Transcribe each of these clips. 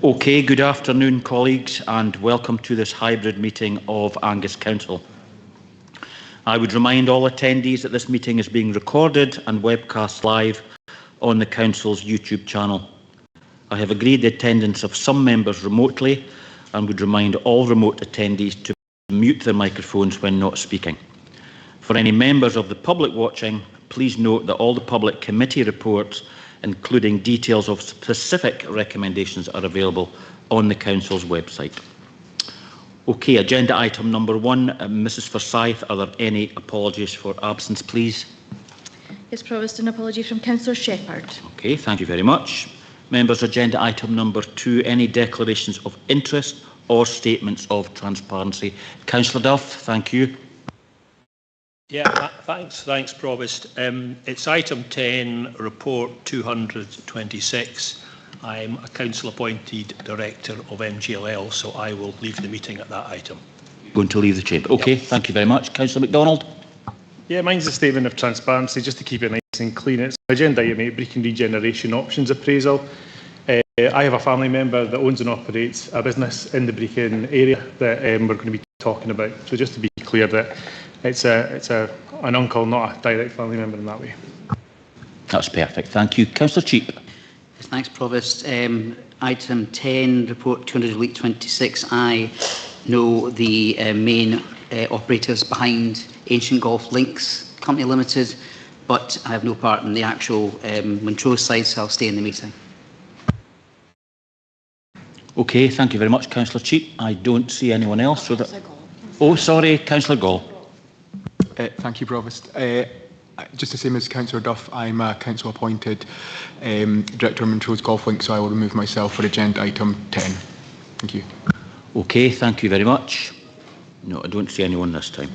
Okay, good afternoon colleagues and welcome to this hybrid meeting of Angus Council. I would remind all attendees that this meeting is being recorded and webcast live on the Council's YouTube channel. I have agreed the attendance of some members remotely and would remind all remote attendees to mute their microphones when not speaking. For any members of the public watching, please note that all the public committee reports, including details of specific recommendations, are available on the Council's website. Okay, agenda item number 1, Mrs Forsyth, are there any apologies for absence, please? Yes, Provost, an apology from Councillor Shepherd. Okay, thank you very much. Members, agenda item number 2, any declarations of interest or statements of transparency. Councillor Duff, thank you. Yeah, thanks, Provost. It's item 10, report 226. I'm a council-appointed director of MGLL, so I will leave the meeting at that item. Going to leave the chamber. Okay, yep. Thank you very much. Councillor MacDonald. Yeah, mine's a statement of transparency, just to keep it nice and clean. It's agenda item 8, Brecon Regeneration Options Appraisal. I have a family member that owns and operates a business in the Brecon area that we're going to be talking about. So just to be clear that it's an uncle, not a direct family member in that way. That's perfect. Thank you. Councillor Cheap. Yes, thanks, Provost. Item 10, report 226. I know the main operators behind Ancient Golf Links Company Limited, but I have no part in the actual Montrose side, so I'll stay in the meeting. Okay, thank you very much, Councillor Cheap. I don't see anyone else. So that... Oh, sorry, Councillor Gall. Thank you, Provost. Just the same as Councillor Duff, I'm a council-appointed Director of Montrose Golf Link, so I will remove myself for agenda item 10. Thank you. Okay, thank you very much. No, I don't see anyone this time.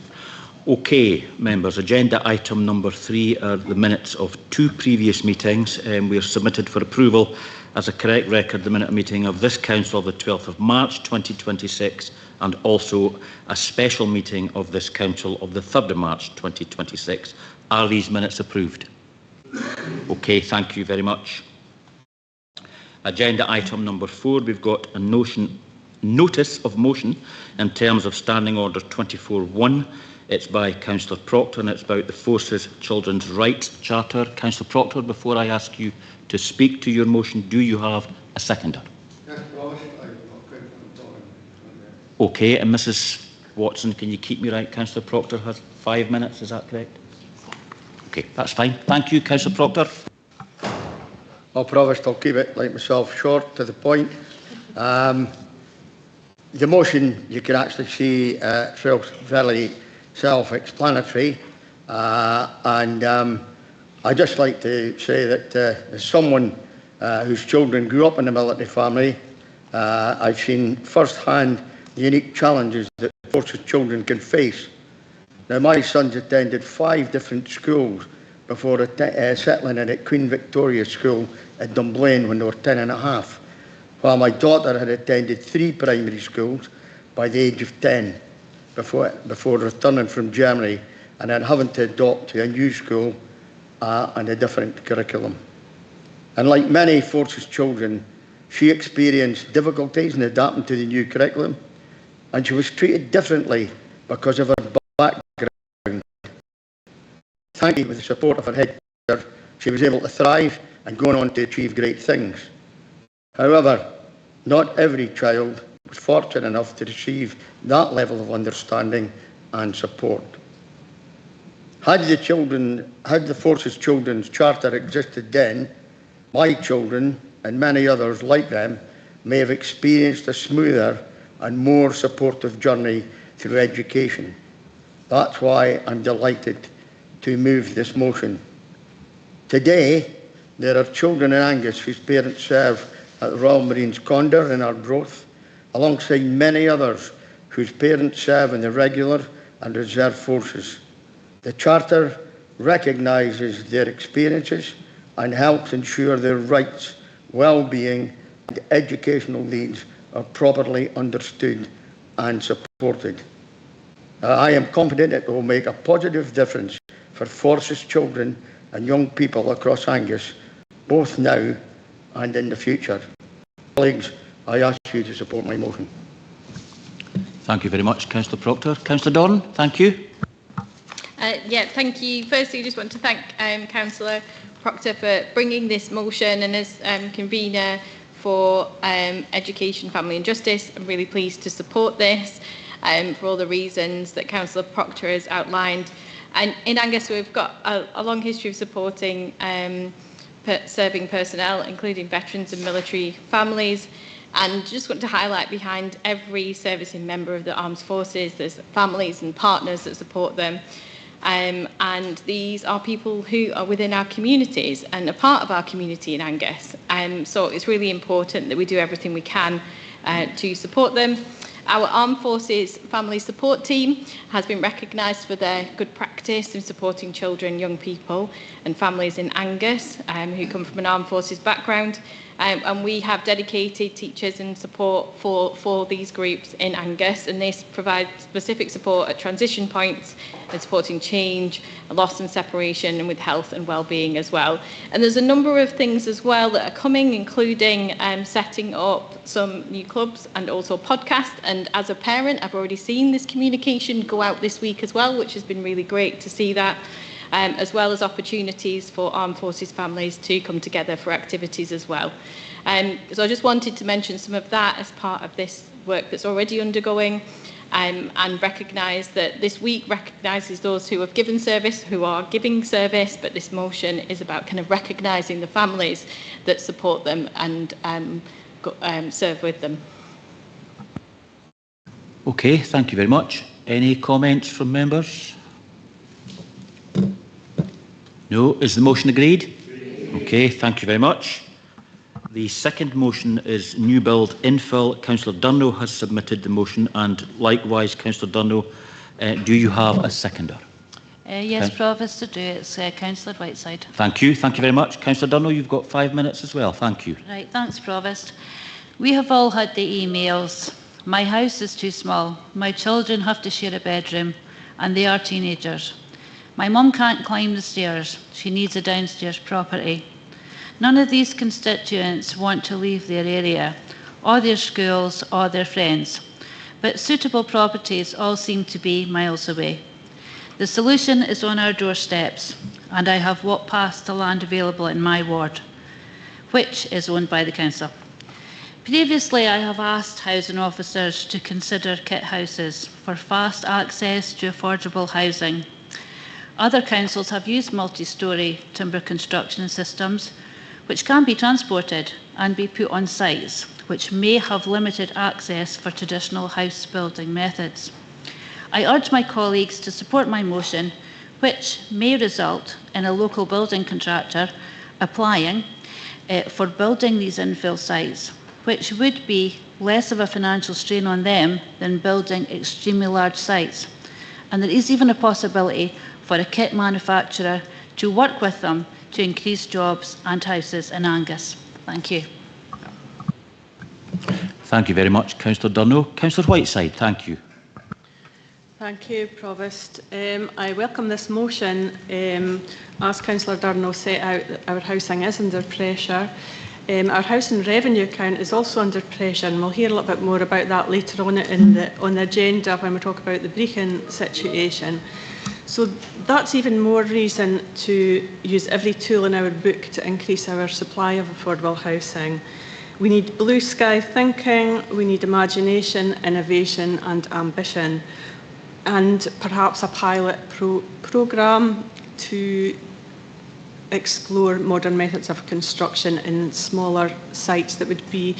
Okay, members, agenda item number 3 are the minutes of 2 previous meetings. We are submitted for approval as a correct record the minute meeting of this Council of the 12th of March 2026 and also a special meeting of this Council of the 3rd of March 2026. Are these minutes approved? Okay, thank you very much. Agenda item number 4, we've got a notice of motion in terms of Standing Order 24.1. It's by Councillor Proctor and it's about the Forces Children's Rights Charter. Councillor Proctor, before I ask you to speak to your motion, do you have a seconder? Yes, Provost, I'm okay, and Mrs Watson, can you keep me right? Councillor Proctor has 5 minutes, is that correct? Okay, that's fine. Thank you, Councillor Proctor. Well, Provost, I'll keep it like myself, short, to the point. The motion, you can actually see fairly self-explanatory, and I'd just like to say that as someone whose children grew up in a military family, I've seen firsthand the unique challenges that Forces children can face. Now, my sons attended 5 different schools before settling in at Queen Victoria School at Dunblane when they were 10 and a half, while my daughter had attended 3 primary schools by the age of 10 before returning from Germany and then having to adopt to a new school and a different curriculum. And like many Forces children, she experienced difficulties in adapting to the new curriculum, and she was treated differently because of her background. Thankfully, with the support of her head teacher, she was able to thrive and go on to achieve great things. However, not every child was fortunate enough to receive that level of understanding and support. Had the Forces Children's Charter existed then, my children and many others like them may have experienced a smoother and more supportive journey through education. That's why I'm delighted to move this motion. Today, there are children in Angus whose parents serve at the Royal Marines Condor in Arbroath, alongside many others whose parents serve in the regular and reserve forces. The Charter recognises their experiences and helps ensure their rights, well-being and educational needs are properly understood and supported. I am confident it will make a positive difference for Forces children and young people across Angus, both now and in the future. Colleagues, I ask you to support my motion. Thank you very much, Councillor Proctor. Councillor Dorn, thank you. Yeah, thank you. Firstly, I just want to thank Councillor Proctor for bringing this motion, and as convener for Education, Family and Justice, I'm really pleased to support this for all the reasons that Councillor Proctor has outlined. And in Angus, we've got a long history of supporting serving personnel, including veterans and military families. And just want to highlight, behind every servicing member of the armed forces, there's families and partners that support them. And these are people who are within our communities and a part of our community in Angus. So it's really important that we do everything we can to support them. Our Armed Forces Family Support Team has been recognised for their good practice in supporting children, young people and families in Angus who come from an Armed Forces background. And we have dedicated teachers and support for these groups in Angus, and they provide specific support at transition points and supporting change, loss and separation, and with health and well-being as well. And there's a number of things as well that are coming, including setting up some new clubs and also podcasts. And as a parent, I've already seen this communication go out this week as well, which has been really great to see that. As well as opportunities for armed forces families to come together for activities as well. So I just wanted to mention some of that as part of this work that's already undergoing, and recognise that this week recognises those who have given service, who are giving service, but this motion is about kind of recognising the families that support them and serve with them. Okay, thank you very much. Any comments from members? No. Is the motion agreed? Okay, thank you very much. The second motion is new build infill. Councillor Dunno has submitted the motion, and likewise, Councillor Dunno, do you have a seconder? Yes, Provost, to do it's Councillor Whiteside. Thank you very much. Councillor Dunno, you've got 5 minutes as well. Thank you. Right, thanks, Provost. We have all had the emails. My house is too small. My children have to share a bedroom, and they are teenagers. My mum can't climb the stairs. She needs a downstairs property. None of these constituents want to leave their area, or their schools, or their friends. But suitable properties all seem to be miles away. The solution is on our doorsteps, and I have walked past the land available in my ward, which is owned by the council. Previously, I have asked housing officers to consider kit houses for fast access to affordable housing. Other councils have used multi-storey timber construction systems, which can be transported and be put on sites, which may have limited access for traditional house building methods. I urge my colleagues to support my motion, which may result in a local building contractor applying for building these infill sites, which would be less of a financial strain on them than building extremely large sites. And there is even a possibility for a kit manufacturer to work with them to increase jobs and houses in Angus. Thank you. Thank you very much, Councillor Dunno. Councillor Whiteside, thank you. Thank you, Provost. I welcome this motion. As Councillor Durno set out, our housing is under pressure. Our housing revenue account is also under pressure, and we'll hear a little bit more about that later on on the agenda when we talk about the Brechin situation. So that's even more reason to use every tool in our book to increase our supply of affordable housing. We need blue sky thinking, we need imagination, innovation and ambition, and perhaps a pilot programme to explore modern methods of construction in smaller sites that wouldn't be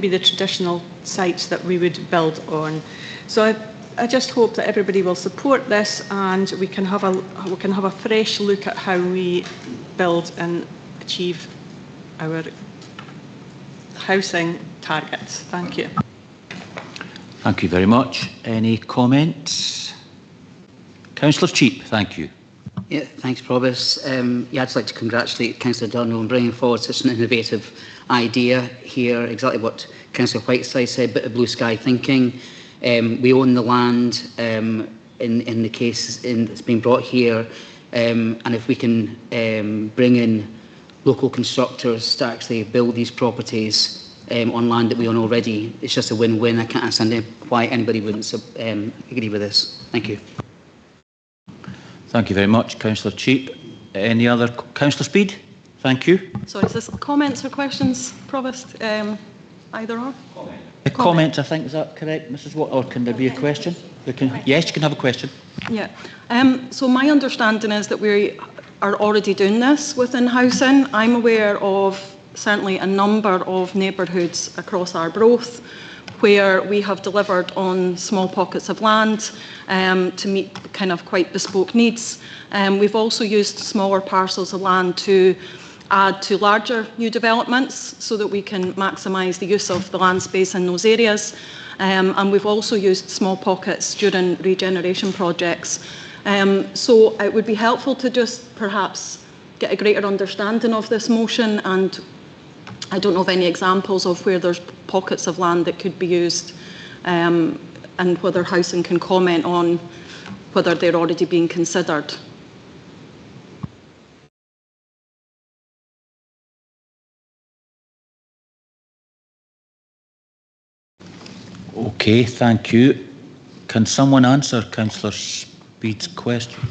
the traditional sites that we would build on. So I just hope that everybody will support this, and we can have a fresh look at how we build and achieve our housing targets. Thank you. Thank you very much. Any comments? Councillor Cheap, thank you. Yeah, thanks, Provost. I'd just like to congratulate Councillor Dunno on bringing forward such an innovative idea here. Exactly what Councillor Whiteside said, bit of blue sky thinking. We own the land in the case that's been brought here, and if we can bring in local constructors to actually build these properties, on land that we own already. It's just a win-win. I can't understand why anybody wouldn't agree with this. Thank you. Thank you very much, Councillor Cheap. Any other? Councillor Speed? Thank you. Sorry, is this comments or questions, Provost? Either or? A comment, I think, is that correct, Mrs. Watt? Or can there be a question? Yes, you can have a question. Yeah. So my understanding is that we are already doing this within housing. I'm aware of certainly a number of neighbourhoods across Arbroath where we have delivered on small pockets of land to meet kind of quite bespoke needs. We've also used smaller parcels of land to add to larger new developments so that we can maximise the use of the land space in those areas. And we've also used small pockets during regeneration projects. So it would be helpful to just perhaps get a greater understanding of this motion, and I don't know of any examples of where there's pockets of land that could be used, and whether housing can comment on whether they're already being considered. Okay, thank you. Can someone answer Councillor Speed's question?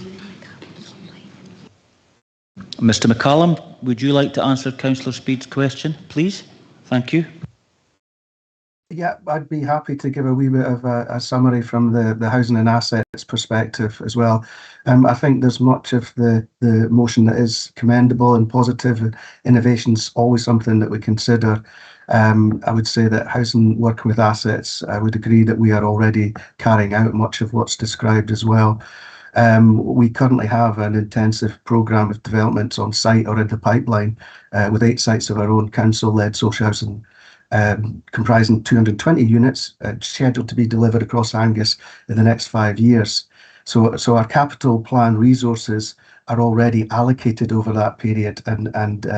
Mr. McCallum, would you like to answer Councillor Speed's question, please? Thank you. Yeah, I'd be happy to give a wee bit of a summary from the housing and assets perspective as well. I think there's much of the motion that is commendable and positive. Innovation's always something that we consider. I would say that housing working with assets, I would agree that we are already carrying out much of what's described as well. We currently have an intensive programme of developments on site or in the pipeline with 8 sites of our own council-led social housing comprising 220 units scheduled to be delivered across Angus in the next 5 years. So our capital plan resources are already allocated over that period, and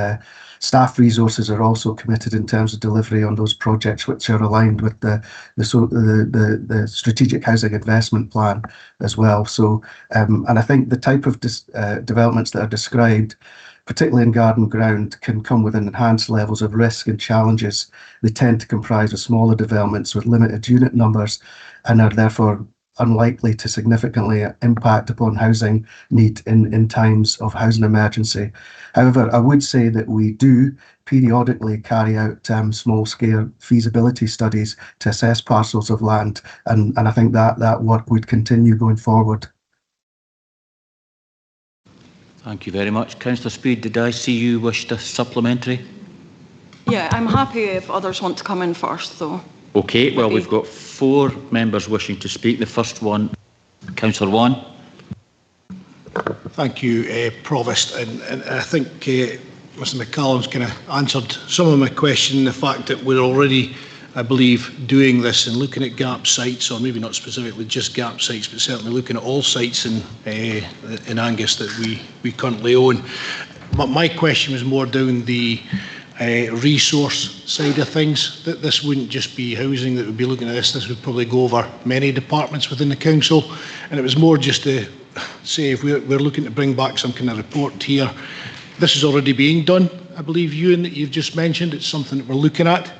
staff resources are also committed in terms of delivery on those projects which are aligned with the strategic housing investment plan as well. So and I think the type of developments that are described, particularly in garden ground, can come with enhanced levels of risk and challenges. They tend to comprise of smaller developments with limited unit numbers and are therefore unlikely to significantly impact upon housing need in times of housing emergency. However, I would say that we do periodically carry out small-scale feasibility studies to assess parcels of land, and I think that work would continue going forward. Thank you very much. Councillor Speed, did I see you wished a supplementary? Yeah, I'm happy if others want to come in first, though. Okay, well, we've got 4 members wishing to speak. The first one, Councillor Wan. Thank you, Provost. And I think Mr. McCallum's kind of answered some of my question, the fact that we're already, I believe, doing this and looking at gap sites, or maybe not specifically just gap sites, but certainly looking at all sites in Angus that we currently own. But my question was more down the resource side of things, that this wouldn't just be housing that would be looking at this would probably go over many departments within the council, and it was more just to say if we're looking to bring back some kind of report here. This is already being done, I believe, Ewan, that you've just mentioned. It's something that we're looking at.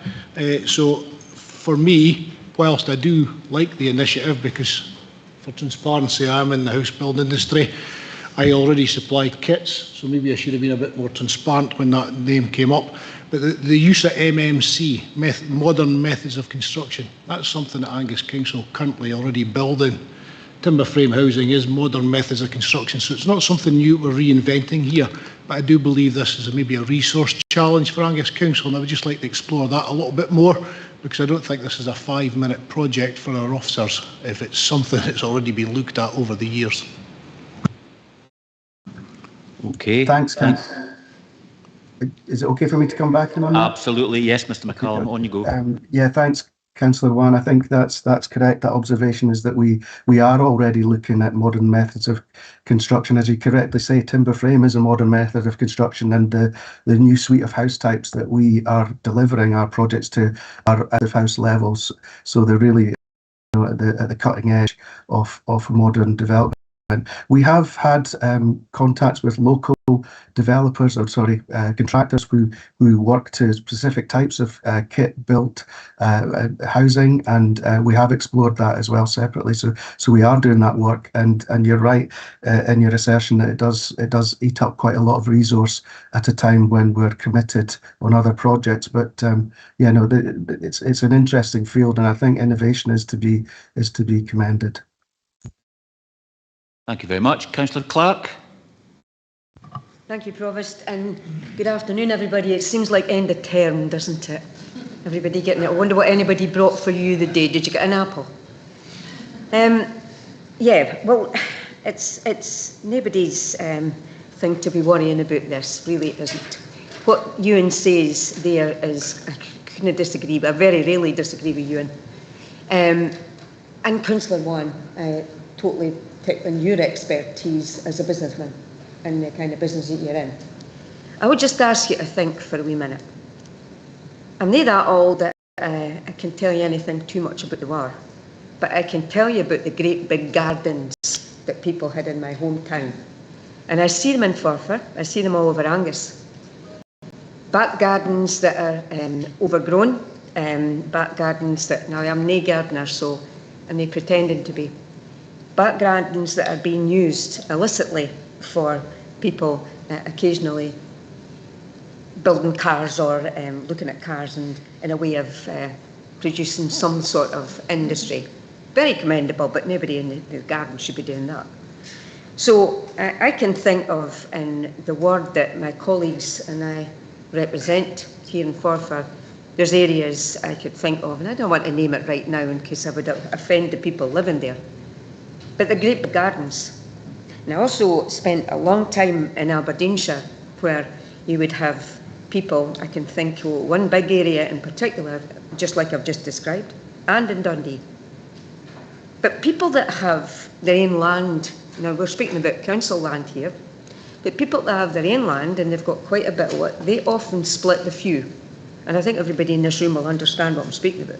So for me, whilst I do like the initiative, because for transparency I'm in the house building industry, I already supplied kits, so maybe I should have been a bit more transparent when that name came up. But the use of MMC, modern methods of construction, that's something that Angus Council currently already building. Timber frame housing is modern methods of construction, so it's not something new we're reinventing here. But I do believe this is maybe a resource challenge for Angus Council, and I would just like to explore that a little bit more, because I don't think this is a 5-minute project for our officers if it's something that's already been looked at over the years. Okay. Thanks. Is it okay for me to come back in on that? Absolutely, yes, Mr. McCallum, on you go. Yeah, thanks, Councillor Wan. I think that's correct. That observation is that we are already looking at modern methods of construction. As you correctly say, timber frame is a modern method of construction, and the new suite of house types that we are delivering our projects to are at house levels. So they're really at the cutting edge of modern development. We have had contacts with local developers, or sorry, contractors who work to specific types of kit built housing, and we have explored that as well separately. So we are doing that work, and you're right in your assertion that it does eat up quite a lot of resource at a time when we're committed on other projects. But yeah, no, it's an interesting field, and I think innovation is to be commended. Thank you very much. Councillor Clark. Thank you, Provost, and good afternoon, everybody. It seems like end of term, doesn't it? Everybody getting it. I wonder what anybody brought for you the day. Did you get an apple? Yeah, well, it's nobody's thing to be worrying about this. Really, it isn't. What Ewan says there is, I couldn't disagree, but I very rarely disagree with Ewan. And Councillor Wan, I totally pick on your expertise as a businessman and the kind of business that you're in. I would just ask you to think for a wee minute. I'm not that old that I can tell you anything too much about the war, but I can tell you about the great big gardens that people had in my hometown. And I see them in Forfar, I see them all over Angus. Back gardens that are overgrown, back gardens that, now I'm no gardener, so I'm not pretending to be. Back gardens that are being used illicitly for people occasionally building cars or looking at cars and in a way of producing some sort of industry. Very commendable, but nobody in the garden should be doing that. So I can think of, in the ward that my colleagues and I represent here in Forfar, there's areas I could think of, and I don't want to name it right now in case I would offend the people living there. But the great big gardens. And I also spent a long time in Aberdeenshire where you would have people, I can think of one big area in particular, just like I've just described, and in Dundee. But people that have their own land, now we're speaking about council land here, but people that have their own land and they've got quite a bit of it, they often split the few. And I think everybody in this room will understand what I'm speaking about.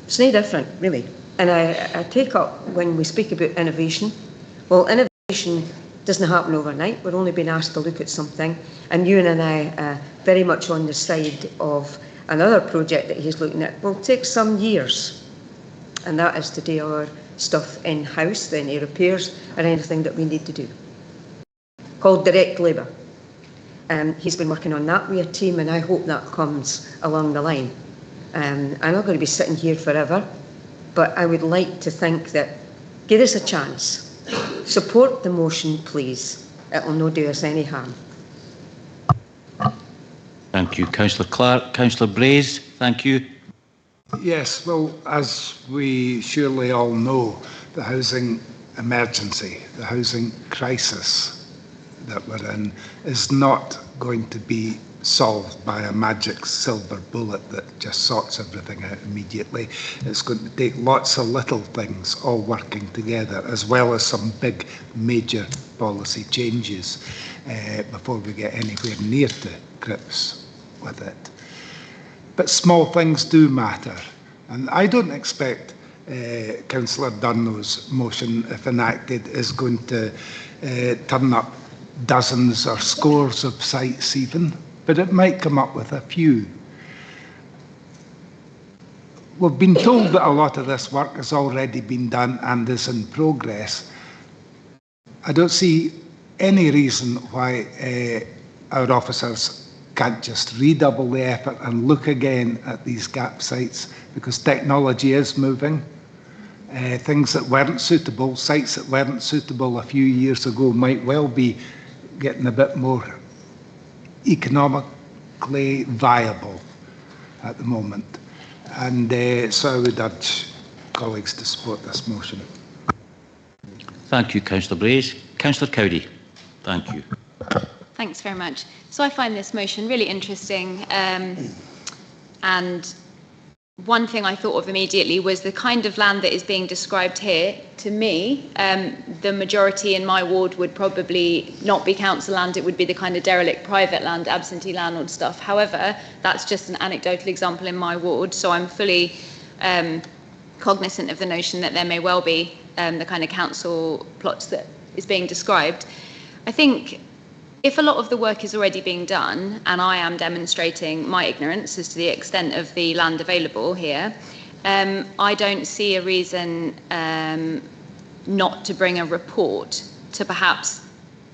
It's no different, really. And I take up when we speak about innovation. Well, innovation doesn't happen overnight. We're only being asked to look at something. And Ewan and I are very much on the side of another project that he's looking at. Will take some years. And that is to do our stuff in-house, any repairs or anything that we need to do. Called direct labour. He's been working on that with a team, and I hope that comes along the line. I'm not going to be sitting here forever, but I would like to think that, give us a chance. Support the motion, please. It will not do us any harm. Thank you, Councillor Clark. Councillor Braze, thank you. Yes, well, as we surely all know, the housing emergency, the housing crisis that we're in is not going to be solved by a magic silver bullet that just sorts everything out immediately. It's going to take lots of little things all working together, as well as some big major policy changes before we get anywhere near to grips with it. But small things do matter, and I don't expect Councillor Durno's motion, if enacted, is going to turn up dozens or scores of sites even, but it might come up with a few. We've been told that a lot of this work has already been done and is in progress. I don't see any reason why our officers can't just redouble the effort and look again at these gap sites, because technology is moving. Things that weren't suitable, sites that weren't suitable a few years ago might well be getting a bit more economically viable at the moment. And so I would urge colleagues to support this motion. Thank you, Councillor Braze. Councillor Cowdy, thank you. Thanks very much. So I find this motion really interesting, and one thing I thought of immediately was the kind of land that is being described here. To me, the majority in my ward would probably not be council land. It would be the kind of derelict private land, absentee landlord stuff. However, that's just an anecdotal example in my ward, so I'm fully cognizant of the notion that there may well be the kind of council plots that is being described. I think if a lot of the work is already being done, and I am demonstrating my ignorance as to the extent of the land available here, I don't see a reason not to bring a report to perhaps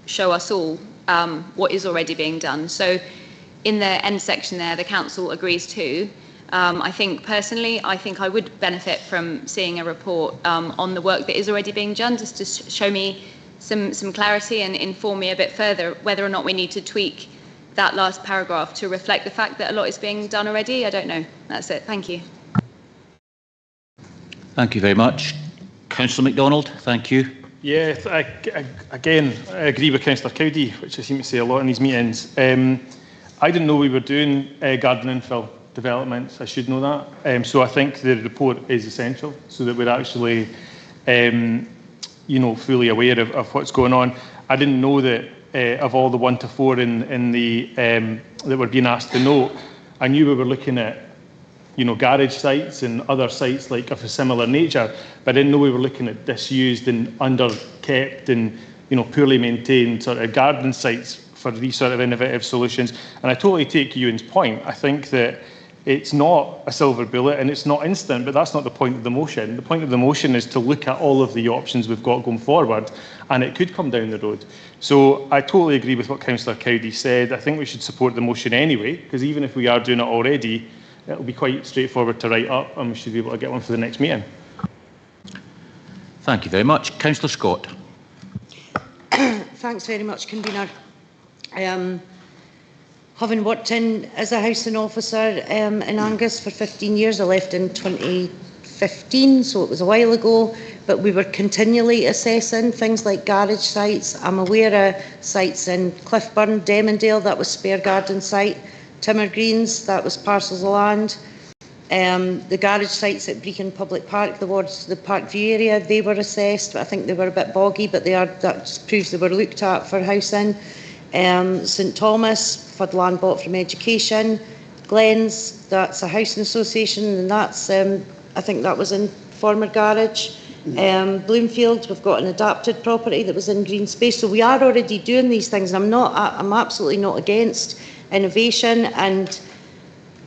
show us all what is already being done. So in the end section there, the council agrees to. I think personally, I think I would benefit from seeing a report on the work that is already being done, just to show me some clarity and inform me a bit further whether or not we need to tweak that last paragraph to reflect the fact that a lot is being done already. I don't know. That's it. Thank you. Thank you very much. Councillor MacDonald, thank you. Yeah, again, I agree with Councillor Cowdy, which I seem to say a lot in these meetings. I didn't know we were doing garden infill developments. I should know that. So I think the report is essential so that we're actually, fully aware of what's going on. I didn't know that of all the 1 to 4 in the that were being asked to note. I knew we were looking at garage sites and other sites like of a similar nature, but I didn't know we were looking at disused and underkept and poorly maintained sort of garden sites for these sort of innovative solutions. And I totally take Ewan's point. I think that it's not a silver bullet and it's not instant, but that's not the point of the motion. The point of the motion is to look at all of the options we've got going forward, and it could come down the road. So I totally agree with what Councillor Cowdy said. I think we should support the motion anyway, because even if we are doing it already, it'll be quite straightforward to write up, and we should be able to get one for the next meeting. Thank you very much. Councillor Scott. Thanks very much, Convener. Having worked as a housing officer in Angus for 15 years, I left in 2015, so it was a while ago, but we were continually assessing things like garage sites. I'm aware of sites in Cliffburn, Demondale, that was spare garden site, Timmer Greens, that was parcels of land. The garage sites at Brecon Public Park, towards the Parkview area, they were assessed, but I think they were a bit boggy, but that just proves they were looked at for housing. St Thomas, for the land bought from education. Glens, that's a housing association, and that's, I think that was in former garage. Bloomfield, we've got an adapted property that was in green space. So we are already doing these things, and I'm absolutely not against innovation,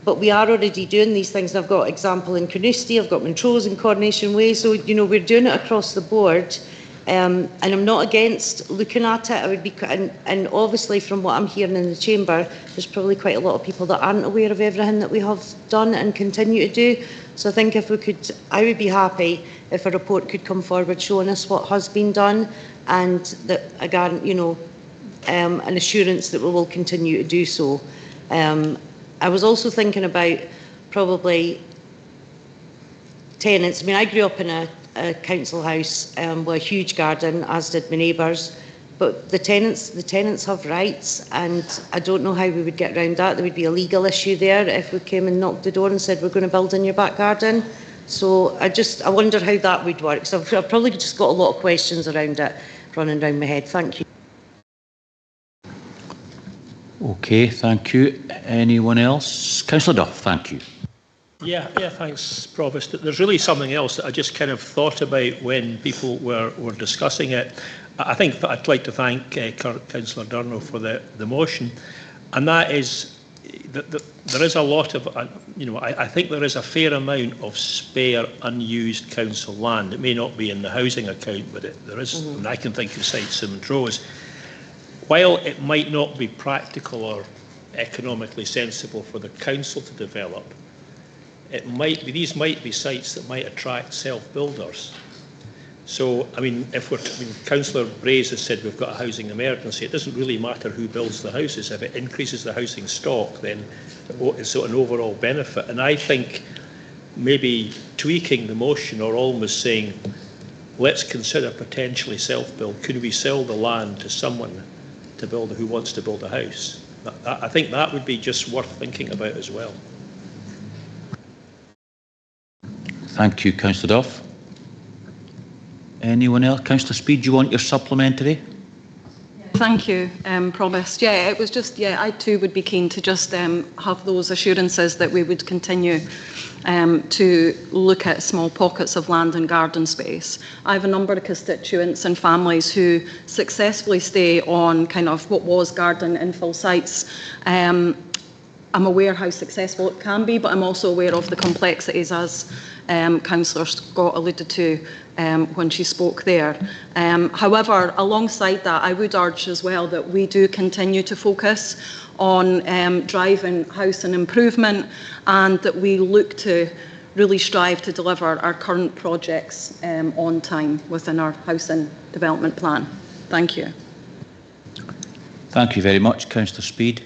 but we are already doing these things. And I've got example in Carnoustie, I've got Montrose and Coronation Way, so we're doing it across the board. And I'm not against looking at it. I would be, and obviously from what I'm hearing in the chamber, there's probably quite a lot of people that aren't aware of everything that we have done and continue to do. So I think if we could, I would be happy if a report could come forward showing us what has been done, and that again, an assurance that we will continue to do so. I was also thinking about probably tenants. I mean, I grew up in a council house with a huge garden, as did my neighbours. But the tenants have rights, and I don't know how we would get around that. There would be a legal issue there if we came and knocked the door and said we're going to build in your back garden. So I wonder how that would work. So I've probably just got a lot of questions around it running around my head. Thank you. Okay, thank you. Anyone else? Councillor Duff, thank you. Yeah, thanks, Provost. There's really something else that I just kind of thought about when people were discussing it. I think I'd like to thank Councillor Durno for the motion, and that is that there is a lot of, I think there is a fair amount of spare, unused council land. It may not be in the housing account, but there is, and I can think of sites in Montrose. While it might not be practical or economically sensible for the council to develop, these might be sites that might attract self-builders. So, Councillor Braze has said we've got a housing emergency. It doesn't really matter who builds the houses. If it increases the housing stock, then it's an overall benefit. And I think maybe tweaking the motion, or almost saying, let's consider potentially self-build. Could we sell the land to someone who wants to build a house? I think that would be just worth thinking about as well. Thank you, Councillor Duff. Anyone else? Councillor Speed, do you want your supplementary? Yeah, Thank you, Provost. Yeah, it was just, I too would be keen to just have those assurances that we would continue to look at small pockets of land and garden space. I have a number of constituents and families who successfully stay on kind of what was garden infill sites. I'm aware how successful it can be, but I'm also aware of the complexities, as Councillor Scott alluded to when she spoke there. However, alongside that, I would urge as well that we do continue to focus on driving housing improvement, and that we look to really strive to deliver our current projects on time within our housing development plan. Thank you. Thank you very much, Councillor Speed.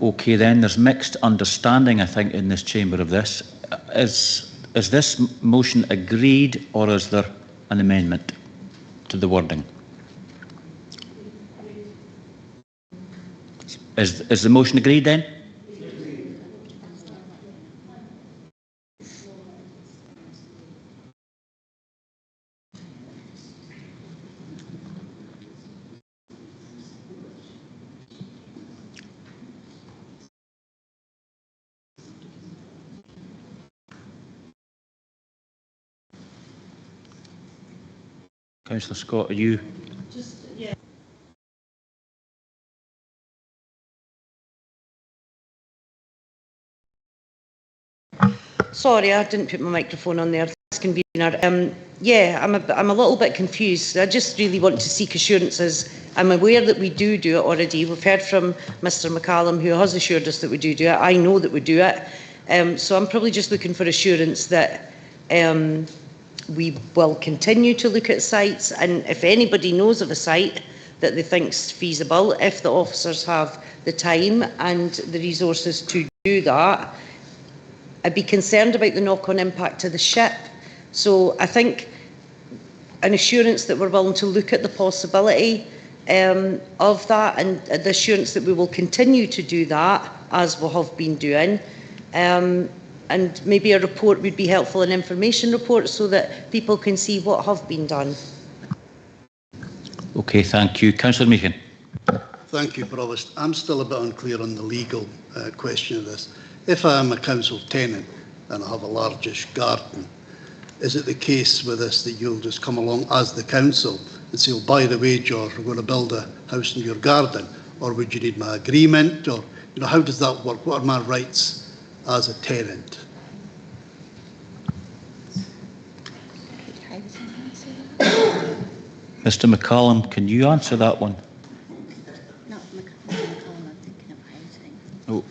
Okay then, there's mixed understanding, I think, in this chamber of this. Is this motion agreed, or is there an amendment to the wording? Is the motion agreed then? Councillor Scott, are you? Sorry, I didn't put my microphone on there. Convener. Yeah, I'm a little bit confused. I just really want to seek assurances. I'm aware that we do it already. We've heard from Mr McCallum, who has assured us that we do it. I know that we do it. So I'm probably just looking for assurance that we will continue to look at sites, and if anybody knows of a site that they think's feasible, if the officers have the time and the resources to do that, I'd be concerned about the knock-on impact to the ship. So I think an assurance that we're willing to look at the possibility of that, and the assurance that we will continue to do that as we have been doing. And maybe a report would be helpful, an information report, so that people can see what have been done. Okay, thank you. Councillor Meehan. Thank you, Provost. I'm still a bit unclear on the legal question of this. If I am a council tenant and I have a largish garden, is it the case with this that you'll just come along as the council and say, oh, by the way, George, we're going to build a house in your garden? Or would you need my agreement? Or, how does that work? What are my rights as a tenant? Mr McCallum, can you answer that one? Oh.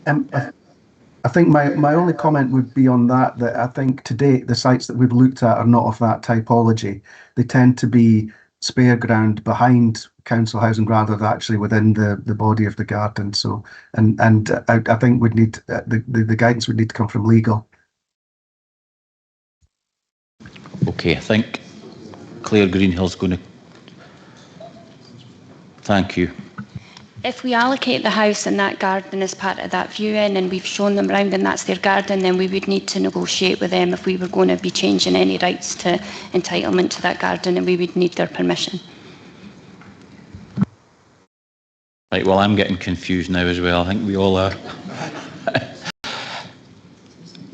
I think my only comment would be on that I think to date the sites that we've looked at are not of that typology. They tend to be spare ground behind council housing rather than actually within the body of the garden. So, and I think we'd need the guidance would need to come from legal. Okay, I think Claire Greenhill's going to. Thank you. If we allocate the house and that garden as part of that viewing and we've shown them round and that's their garden, then we would need to negotiate with them if we were going to be changing any rights to entitlement to that garden, and we would need their permission. Right, well, I'm getting confused now as well. I think we all are.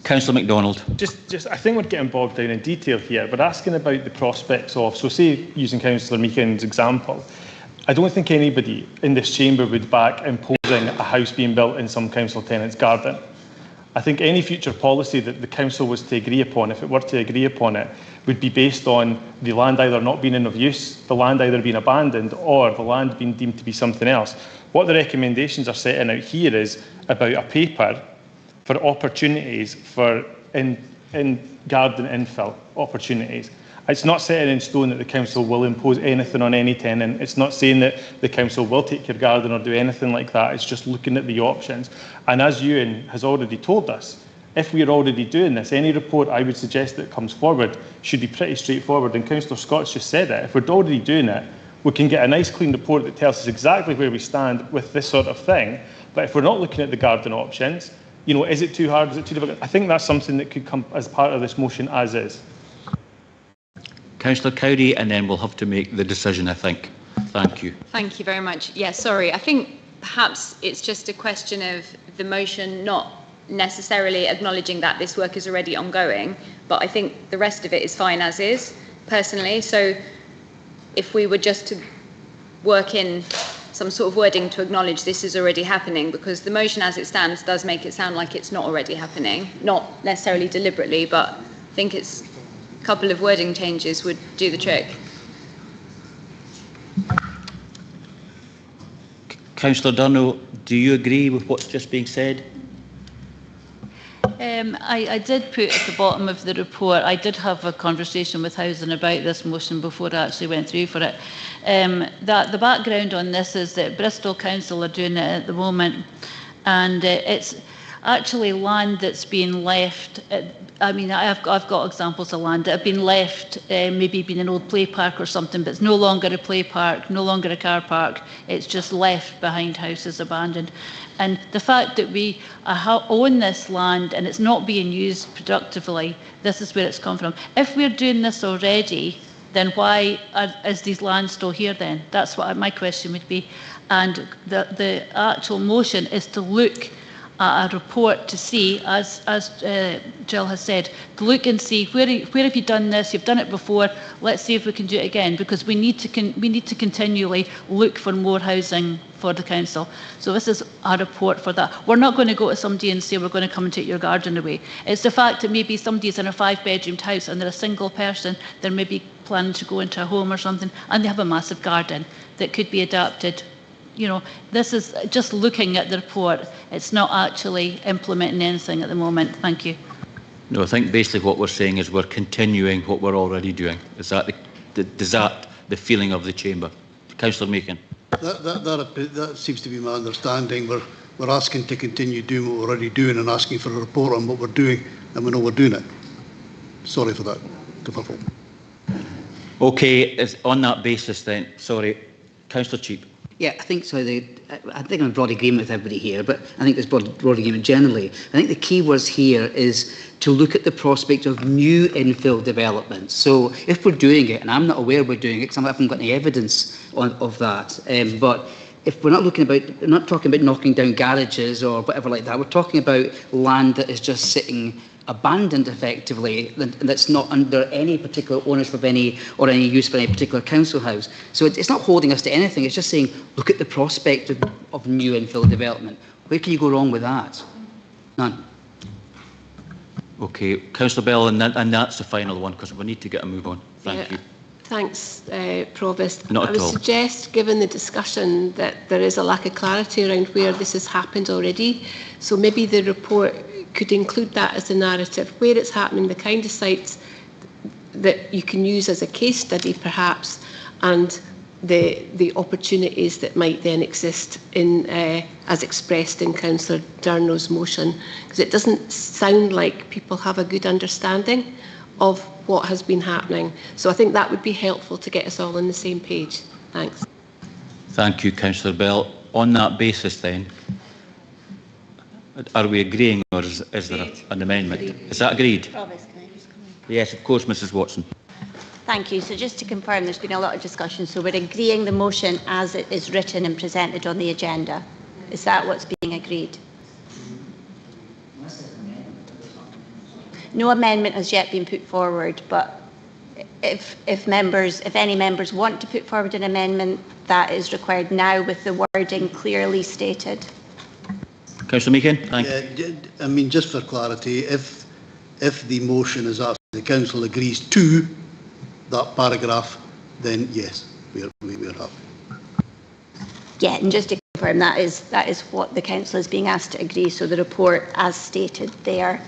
Councillor MacDonald. Just, I think we're getting bogged down in detail here. We're asking about the prospects of, so say, using Councillor Meehan's example, I don't think anybody in this chamber would back imposing a house being built in some council tenant's garden. I think any future policy that the council was to agree upon, if it were to agree upon it, would be based on the land either not being in of use, the land either being abandoned, or the land being deemed to be something else. What the recommendations are setting out here is about a paper for opportunities for in garden infill opportunities. It's not setting in stone that the council will impose anything on any tenant. It's not saying that the council will take your garden or do anything like that. It's just looking at the options. And as Ewan has already told us, if we're already doing this, any report I would suggest that comes forward should be pretty straightforward. And Councillor Scott's just said it. If we're already doing it, we can get a nice clean report that tells us exactly where we stand with this sort of thing. But if we're not looking at the garden options, is it too hard? Is it too difficult? I think that's something that could come as part of this motion as is. Councillor Cowdery, and then we'll have to make the decision, I think. Thank Thank you. Thank you very much. Yeah, sorry. I think perhaps it's just a question of the motion not necessarily acknowledging that this work is already ongoing, but I think the rest of it is fine as is, personally. So if we were just to work in some sort of wording to acknowledge this is already happening, because the motion as it stands does make it sound like it's not already happening, not necessarily deliberately, but I think it's a couple of wording changes would do the trick. Councillor Durno, do you agree with what's just being said? I did put at the bottom of the report, I did have a conversation with Housing about this motion before I actually went through for it. That the background on this is that Bristol Council are doing it at the moment, and it's actually land that's been left. I mean, I've got examples of land that have been left, maybe been an old play park or something, but it's no longer a play park, no longer a car park. It's just left behind houses abandoned. And the fact that we own this land and it's not being used productively, this is where it's come from. If we're doing this already, then why is these lands still here then? That's what my question would be. And the actual motion is to look at a report to see, as Jill has said, to look and see where have you done this? You've done it before. Let's see if we can do it again, because we need to continually look for more housing for the council. So this is a report for that. We're not going to go to somebody and say we're going to come and take your garden away. It's the fact that maybe somebody's in a 5-bedroomed house and they're a single person. They're maybe planning to go into a home or something, and they have a massive garden that could be adapted. You know, this is just looking at the report. It's not actually implementing anything at the moment. Thank you. No, I think basically what we're saying is we're continuing what we're already doing. Is that the feeling of the chamber? Councillor Macon. That seems to be my understanding. We're asking to continue doing what we're already doing and asking for a report on what we're doing, and we know we're doing it. Sorry for that. Okay, on that basis then, sorry, Councillor Cheap. Yeah, I think so. I think I'm in broad agreement with everybody here, but I think there's broad agreement generally. I think the key words here is to look at the prospect of new infill developments. So if we're doing it, and I'm not aware we're doing it because I haven't got any evidence of that, but if we're not talking about knocking down garages or whatever like that, we're talking about land that is just sitting abandoned effectively, and that's not under any particular ownership of any use for any particular council house. So it's not holding us to anything, it's just saying look at the prospect of new infill development. Where can you go wrong with that? None. Okay, Councillor Bell, and that's the final one because we need to get a move on. Thank you. Thanks, Provost. Not I would suggest, given the discussion, that there is a lack of clarity around where this has happened already. So maybe the report could include that as a narrative, where it's happening, the kind of sites that you can use as a case study perhaps, and the opportunities that might then exist in as expressed in Councillor Durno's motion, because it doesn't sound like people have a good understanding of what has been happening. So I think that would be helpful to get us all on the same page. Thanks. Thank you, Councillor Bell. On that basis then, are we agreeing, or is there an amendment? Is that agreed? Provost, can I just come in? Yes, of course, Mrs Watson. Thank you. So just to confirm, there's been a lot of discussion. So we're agreeing the motion as it is written and presented on the agenda. Is that what's being agreed? No amendment has yet been put forward, but if any members want to put forward an amendment, that is required now with the wording clearly stated. Councillor Meakin, thank you. I mean, just for clarity, if the motion is asked, the council agrees to that paragraph, then yes, we're happy. Yeah, and just to confirm, that is what the council is being asked to agree. So the report, as stated there,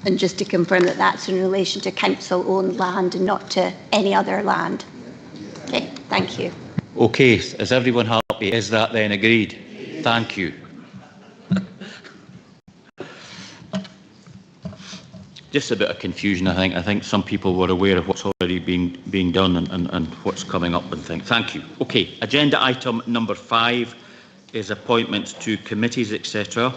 and just to confirm that that's in relation to council-owned land and not to any other land. Okay, thank you. Okay, is everyone happy? Is that then agreed? Thank you. Just a bit of confusion, I think. I think some people were aware of what's already being done and what's coming up and things. Thank you. Okay, agenda item number 5 is appointments to committees, etc.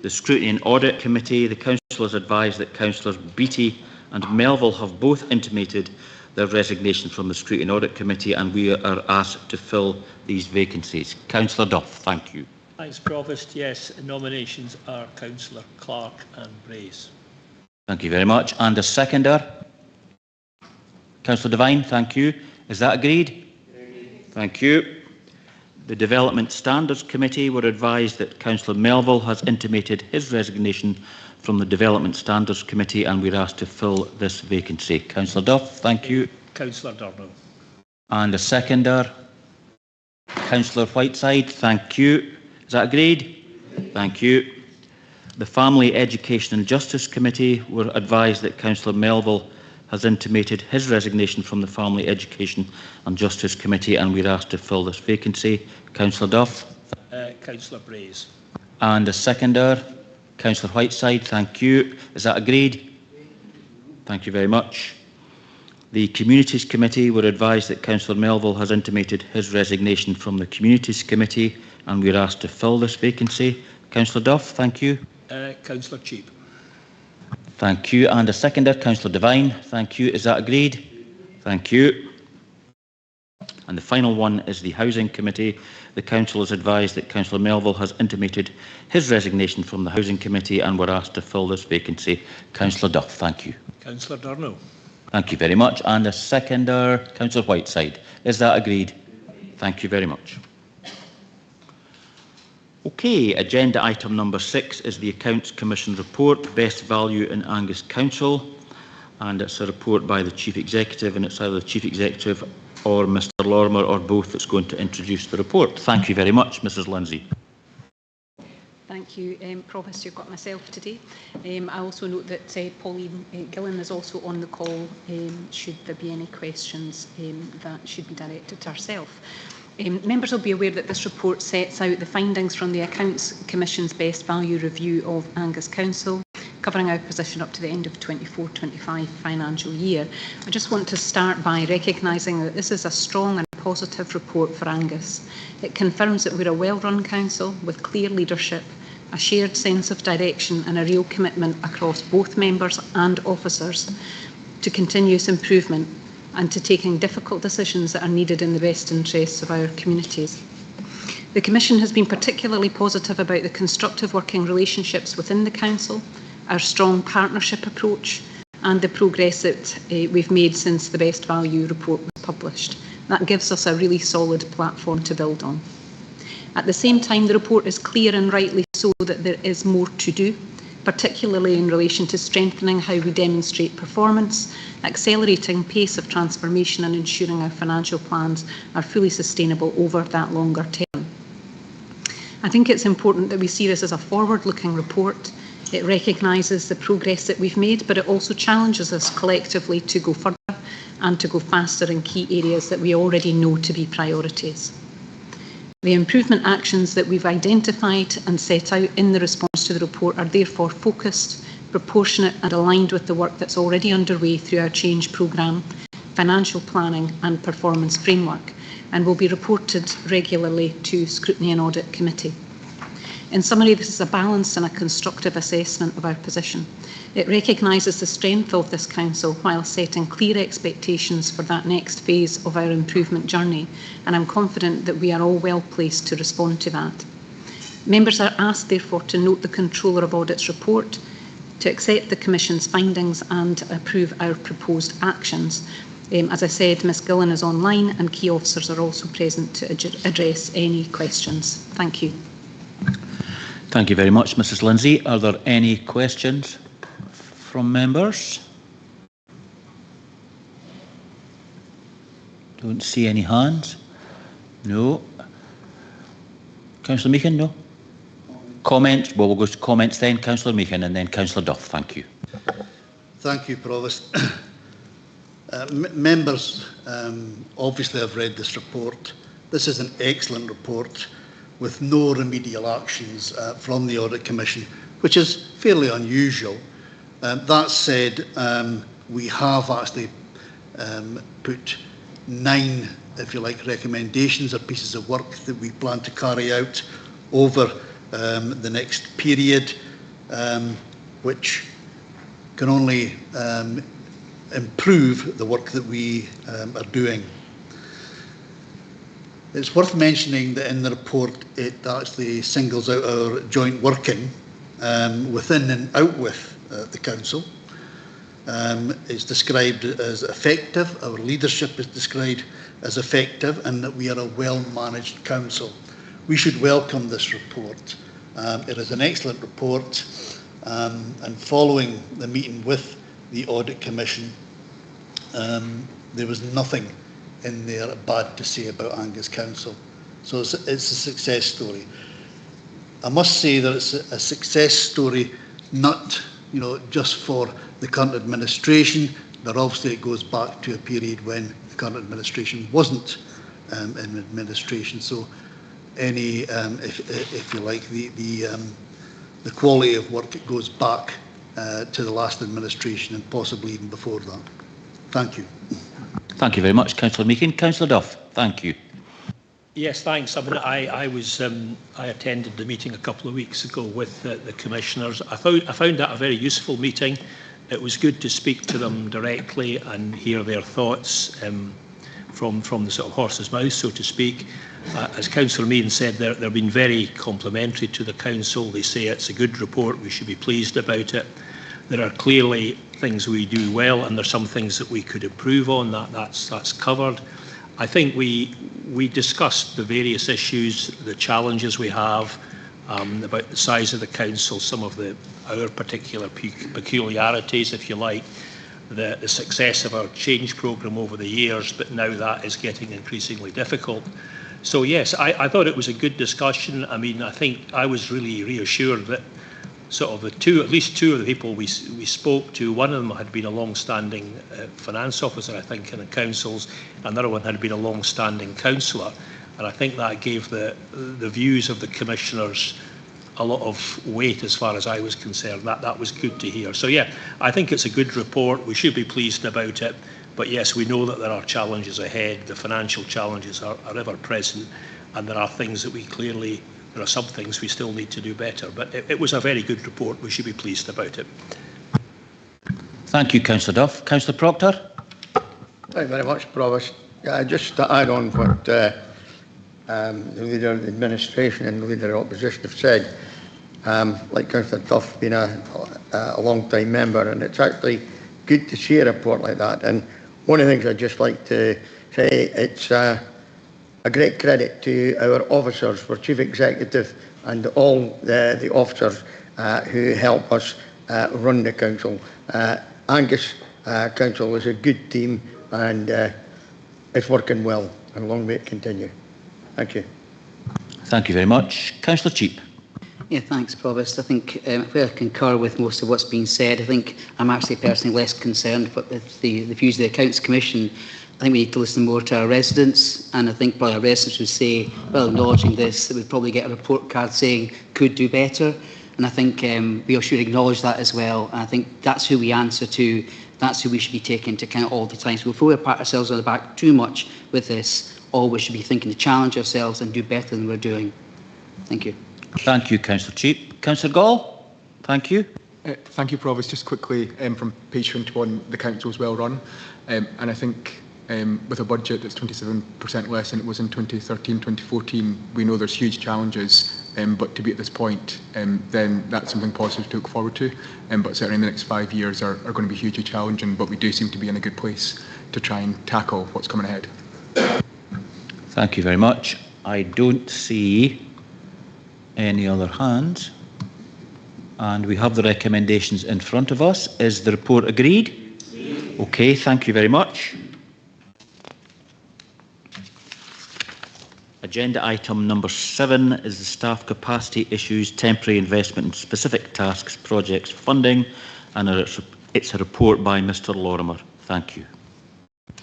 The Scrutiny and Audit Committee, the councillors advised that councillors Beattie and Melville have both intimated their resignation from the Scrutiny and Audit Committee, and we are asked to fill these vacancies. Councillor Duff, thank you. Thanks, Provost. Yes, nominations are Councillor Clark and Brace. Thank you very much. And a seconder? Councillor Devine, thank you. Is that agreed? Thank you. The Development Standards Committee were advised that Councillor Melville has intimated his resignation from the Development Standards Committee, and we're asked to fill this vacancy. Councillor Duff, thank you. Councillor Durno. And a seconder? Councillor Whiteside, thank you. Is that agreed? Thank you. The Family, Education and Justice Committee were advised that Councillor Melville has intimated his resignation from the Family, Education and Justice Committee, and we're asked to fill this vacancy. Councillor Duff. Councillor Brace. And a seconder? Councillor Whiteside, thank you. Is that agreed? Thank you very much. The Communities Committee were advised that Councillor Melville has intimated his resignation from the Communities Committee, and we're asked to fill this vacancy. Councillor Duff, thank you. Councillor Cheap. Thank you. And a seconder, Councillor Devine, thank you. Is that agreed? Thank you. And the final one is the Housing Committee. The Council is advised that Councillor Melville has intimated his resignation from the Housing Committee, and we're asked to fill this vacancy. Councillor Duff, thank you. Councillor Durno. Thank you very much. And a seconder, Councillor Whiteside. Is that agreed? Thank you very much. Okay, agenda item number 6 is the Accounts Commission report, Best Value in Angus Council, and it's a report by the Chief Executive, and it's either the Chief Executive or Mr Lorimer or both that's going to introduce the report. Thank you very much, Mrs Lindsay. Thank you, Provost. You've got myself today. I also note that Pauline Gillen is also on the call, should there be any questions that should be directed to herself. Members will be aware that this report sets out the findings from the Accounts Commission's Best Value Review of Angus Council, covering our position up to the end of the 24-25 financial year. I just want to start by recognising that this is a strong and positive report for Angus. It confirms that we're a well-run council with clear leadership, a shared sense of direction and a real commitment across both members and officers to continuous improvement and to taking difficult decisions that are needed in the best interests of our communities. The Commission has been particularly positive about the constructive working relationships within the Council, our strong partnership approach and the progress that we've made since the Best Value report was published. That gives us a really solid platform to build on. At the same time, the report is clear, and rightly so, that there is more to do, particularly in relation to strengthening how we demonstrate performance, accelerating pace of transformation and ensuring our financial plans are fully sustainable over that longer term. I think it's important that we see this as a forward-looking report. It recognises the progress that we've made, but it also challenges us collectively to go further and to go faster in key areas that we already know to be priorities. The improvement actions that we've identified and set out in the response to the report are therefore focused, proportionate and aligned with the work that's already underway through our change programme, financial planning and performance framework, and will be reported regularly to Scrutiny and Audit Committee. In summary, this is a balanced and a constructive assessment of our position. It recognises the strength of this Council while setting clear expectations for that next phase of our improvement journey, and I'm confident that we are all well placed to respond to that. Members are asked, therefore, to note the Controller of Audit's report, to accept the Commission's findings and approve our proposed actions. As I said, Ms Gillen is online and key officers are also present to address any questions. Thank you. Thank you very much, Mrs Lindsay. Are there any questions from members? Don't see any hands. No. Councillor Meehan, no? Comments? Well, we'll go to comments then. Councillor Meehan and then Councillor Duff. Thank you. Thank you, Provost. Members obviously have read this report. This is an excellent report with no remedial actions from the Audit Commission, which is fairly unusual. That said, we have actually put 9, if you like, recommendations or pieces of work that we plan to carry out over the next period, which can only improve the work that we are doing. It's worth mentioning that in the report it actually singles out our joint working within and out with the Council. It's described as effective, our leadership is described as effective, and that we are a well-managed Council. We should welcome this report. It is an excellent report, and following the meeting with the Audit Commission, there was nothing in there bad to say about Angus Council. So it's a success story. I must say that it's a success story not just for the current administration, but obviously it goes back to a period when the current administration wasn't in administration. So any, if you like, the quality of work, it goes back to the last administration and possibly even before that. Thank you. Thank you very much, Councillor Meakin. Councillor Duff, thank you. Yes, thanks. I mean, I attended the meeting a couple of weeks ago with the commissioners. I found that a very useful meeting. It was good to speak to them directly and hear their thoughts from the sort of horse's mouth, so to speak. As Councillor Meakin said, they've been very complimentary to the Council. They say it's a good report, we should be pleased about it. There are clearly things we do well, and there's some things that we could improve on. That's covered. I think we discussed the various issues, the challenges we have, about the size of the Council, some of our particular peculiarities, if you like, the success of our change programme over the years, but now that is getting increasingly difficult. So yes, I thought it was a good discussion. I mean, I think I was really reassured that sort of at least two of the people we spoke to, one of them had been a long-standing finance officer, I think, in the councils, another one had been a long-standing councillor, and I think that gave the views of the commissioners a lot of weight as far as I was concerned. That was good to hear. So yeah, I think it's a good report. We should be pleased about it. But yes, we know that there are challenges ahead. The financial challenges are ever present, and there are things that there are some things we still need to do better. But it was a very good report. We should be pleased about it. Thank you, Councillor Duff. Councillor Proctor. Thank you very much, Provost. Just to add on what the Leader of the Administration and the Leader of the Opposition have said, like Councillor Duff, been a long-time member, and it's actually good to see a report like that. And one of the things I'd just like to say, it's a great credit to our officers, for Chief Executive and all the officers who help us run the Council. Angus Council is a good team, and it's working well, and long may it continue. Thank you. Thank you very much. Councillor Cheap. Yeah, thanks, Provost. I think I concur with most of what's been said. I think I'm actually personally less concerned about the views of the Accounts Commission. I think we need to listen more to our residents, and I think probably our residents would say, well, acknowledging this, that we'd probably get a report card saying could do better, and I think we should acknowledge that as well. And I think that's who we answer to, that's who we should be taking into account all the time. So before we pat ourselves on the back too much with this, always should be thinking to challenge ourselves and do better than we're doing. Thank you. Thank you, Councillor Cheap. Councillor Gall. Thank you. Thank you, Provost. Just quickly, from page 21, the Council is well run, and I think with a budget that's 27% less than it was in 2013-2014, we know there's huge challenges, but to be at this point, then that's something positive to look forward to. But certainly in the next 5 years are going to be hugely challenging, but we do seem to be in a good place to try and tackle what's coming ahead. Thank you very much. I don't see any other hands, and we have the recommendations in front of us. Is the report agreed? Okay, thank you very much. Agenda item number 7 is the Staff Capacity Issues, Temporary Investment in Specific Tasks, Projects Funding, and it's a report by Mr Lorimer. Thank you.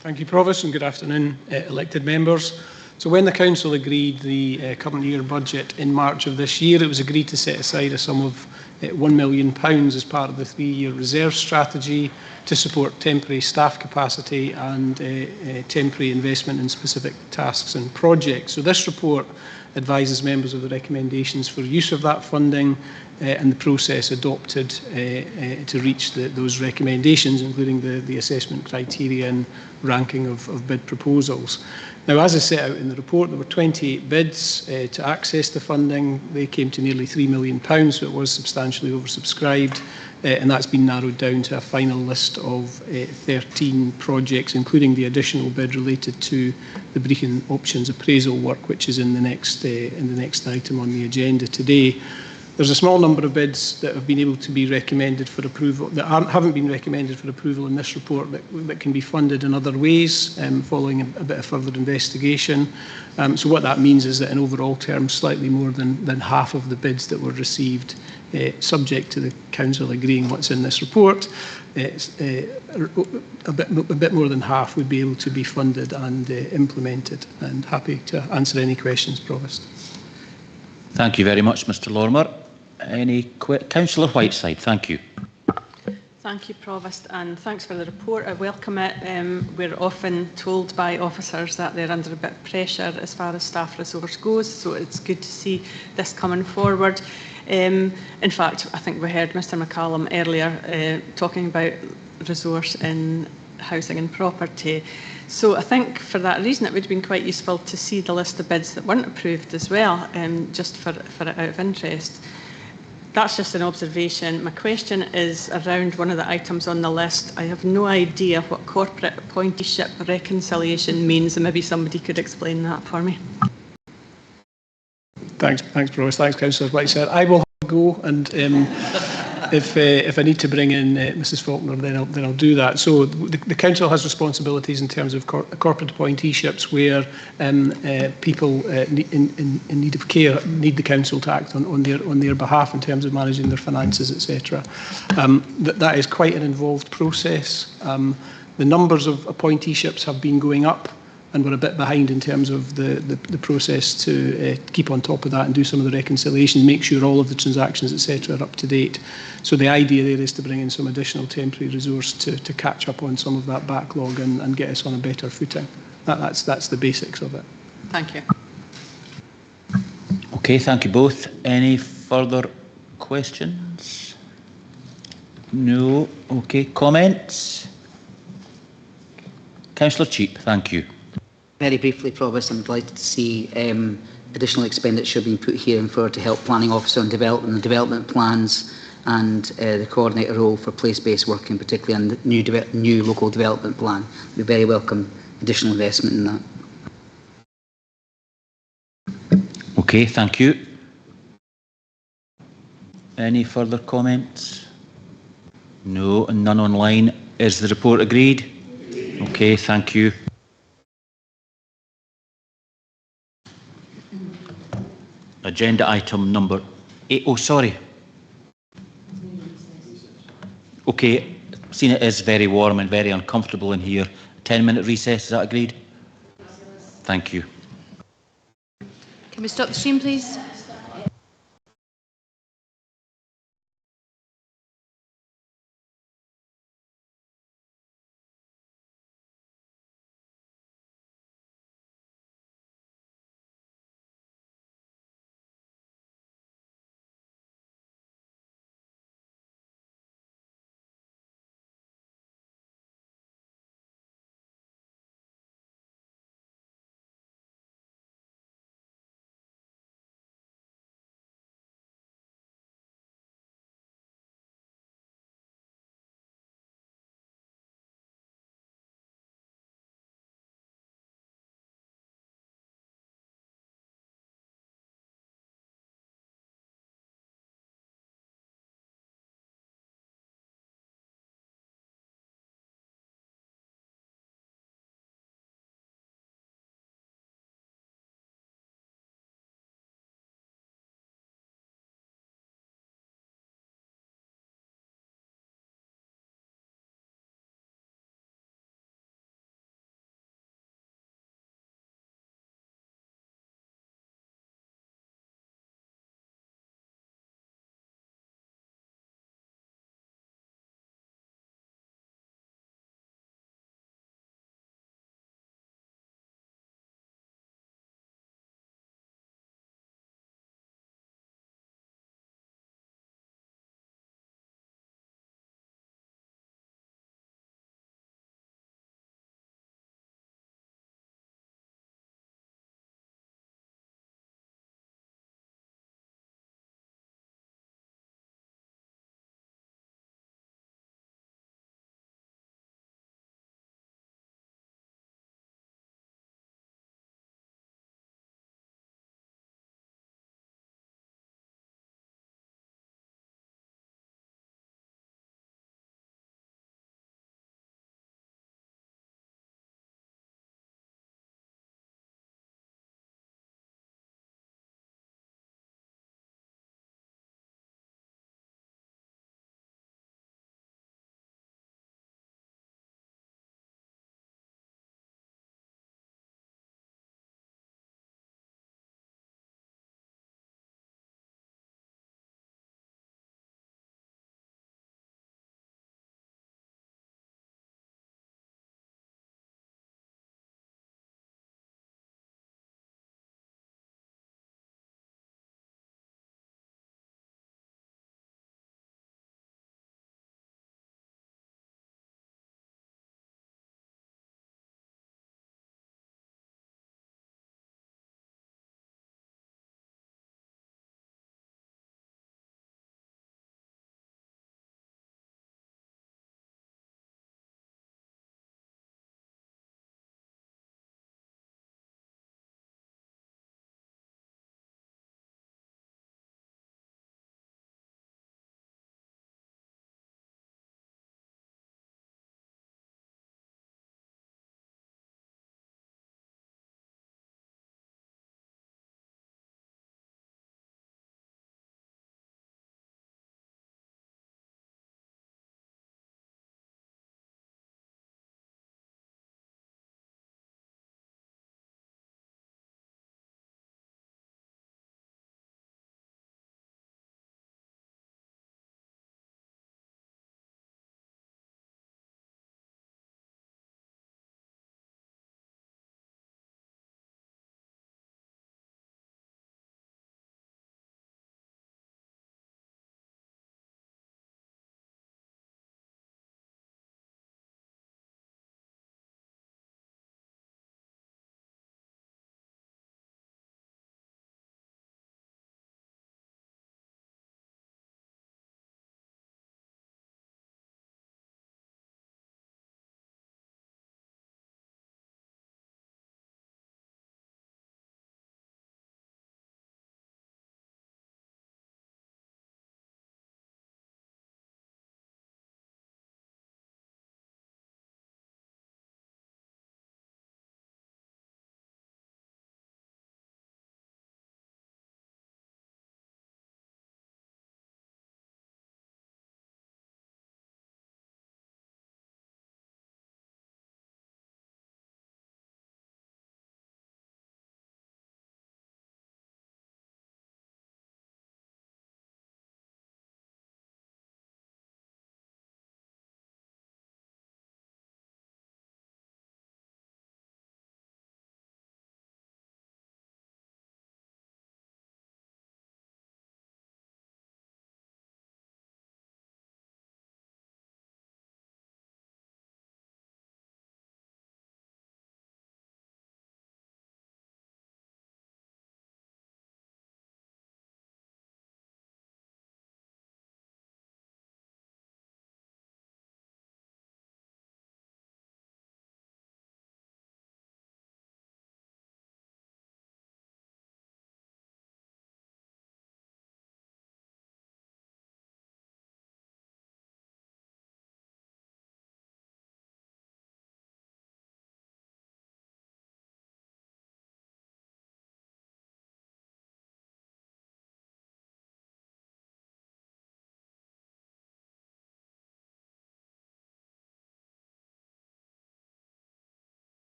Thank you, Provost, and good afternoon, elected members. So when the Council agreed the current year budget in March of this year, it was agreed to set aside a sum of £1 million as part of the 3-year reserve strategy to support temporary staff capacity and temporary investment in specific tasks and projects. So this report advises members of the recommendations for use of that funding and the process adopted to reach those recommendations, including the assessment criteria and ranking of bid proposals. Now, as is set out in the report, there were 28 bids to access the funding. They came to nearly £3 million, so it was substantially oversubscribed, and that's been narrowed down to a final list of 13 projects, including the additional bid related to the Brechin options appraisal work, which is in the next item on the agenda today. There's a small number of bids that have been able to be recommended for approval, that haven't been recommended for approval in this report, that can be funded in other ways following a bit of further investigation. So what that means is that in overall terms, slightly more than half of the bids that were received, subject to the Council agreeing what's in this report, a bit more than half would be able to be funded and implemented. And happy to answer any questions, Provost. Thank you very much, Mr Lorimer. Councillor Whiteside, thank you. Thank you, Provost, and thanks for the report. I welcome it. We're often told by officers that they're under a bit of pressure as far as staff resource goes, so it's good to see this coming forward. In fact, I think we heard Mr McCallum earlier talking about resource in housing and property. So I think for that reason it would have been quite useful to see the list of bids that weren't approved as well, just for it out of interest. That's just an observation. My question is around one of the items on the list. I have no idea what corporate appointeeship reconciliation means, and maybe somebody could explain that for me. Thanks, Provost. Thanks, Councillor Whiteside. I will go, and if I need to bring in Mrs Faulkner, then I'll do that. So the Council has responsibilities in terms of corporate appointeeships where people in need of care need the Council to act on their behalf in terms of managing their finances, etc. That is quite an involved process. The numbers of appointeeships have been going up, and we're a bit behind in terms of the process to keep on top of that and do some of the reconciliation, make sure all of the transactions, etc., are up to date. So the idea there is to bring in some additional temporary resource to catch up on some of that backlog and get us on a better footing. That's the basics of it. Thank you. Okay, thank you both. Any further questions? No. Okay, comments? Councillor Cheap, thank you. Very briefly, Provost, I'm delighted to see additional expenditure being put here and forward to help planning officer on developing the development plans and the coordinator role for place-based working, particularly on the new local development plan. We very welcome additional investment in that. Okay, thank you. Any further comments? No, and none online. Is the report agreed? Okay, thank you. Agenda item number 8. Oh, sorry. Okay, seen it is very warm and very uncomfortable in here. 10-minute recess, is that agreed? Thank you. Can we stop the stream, please?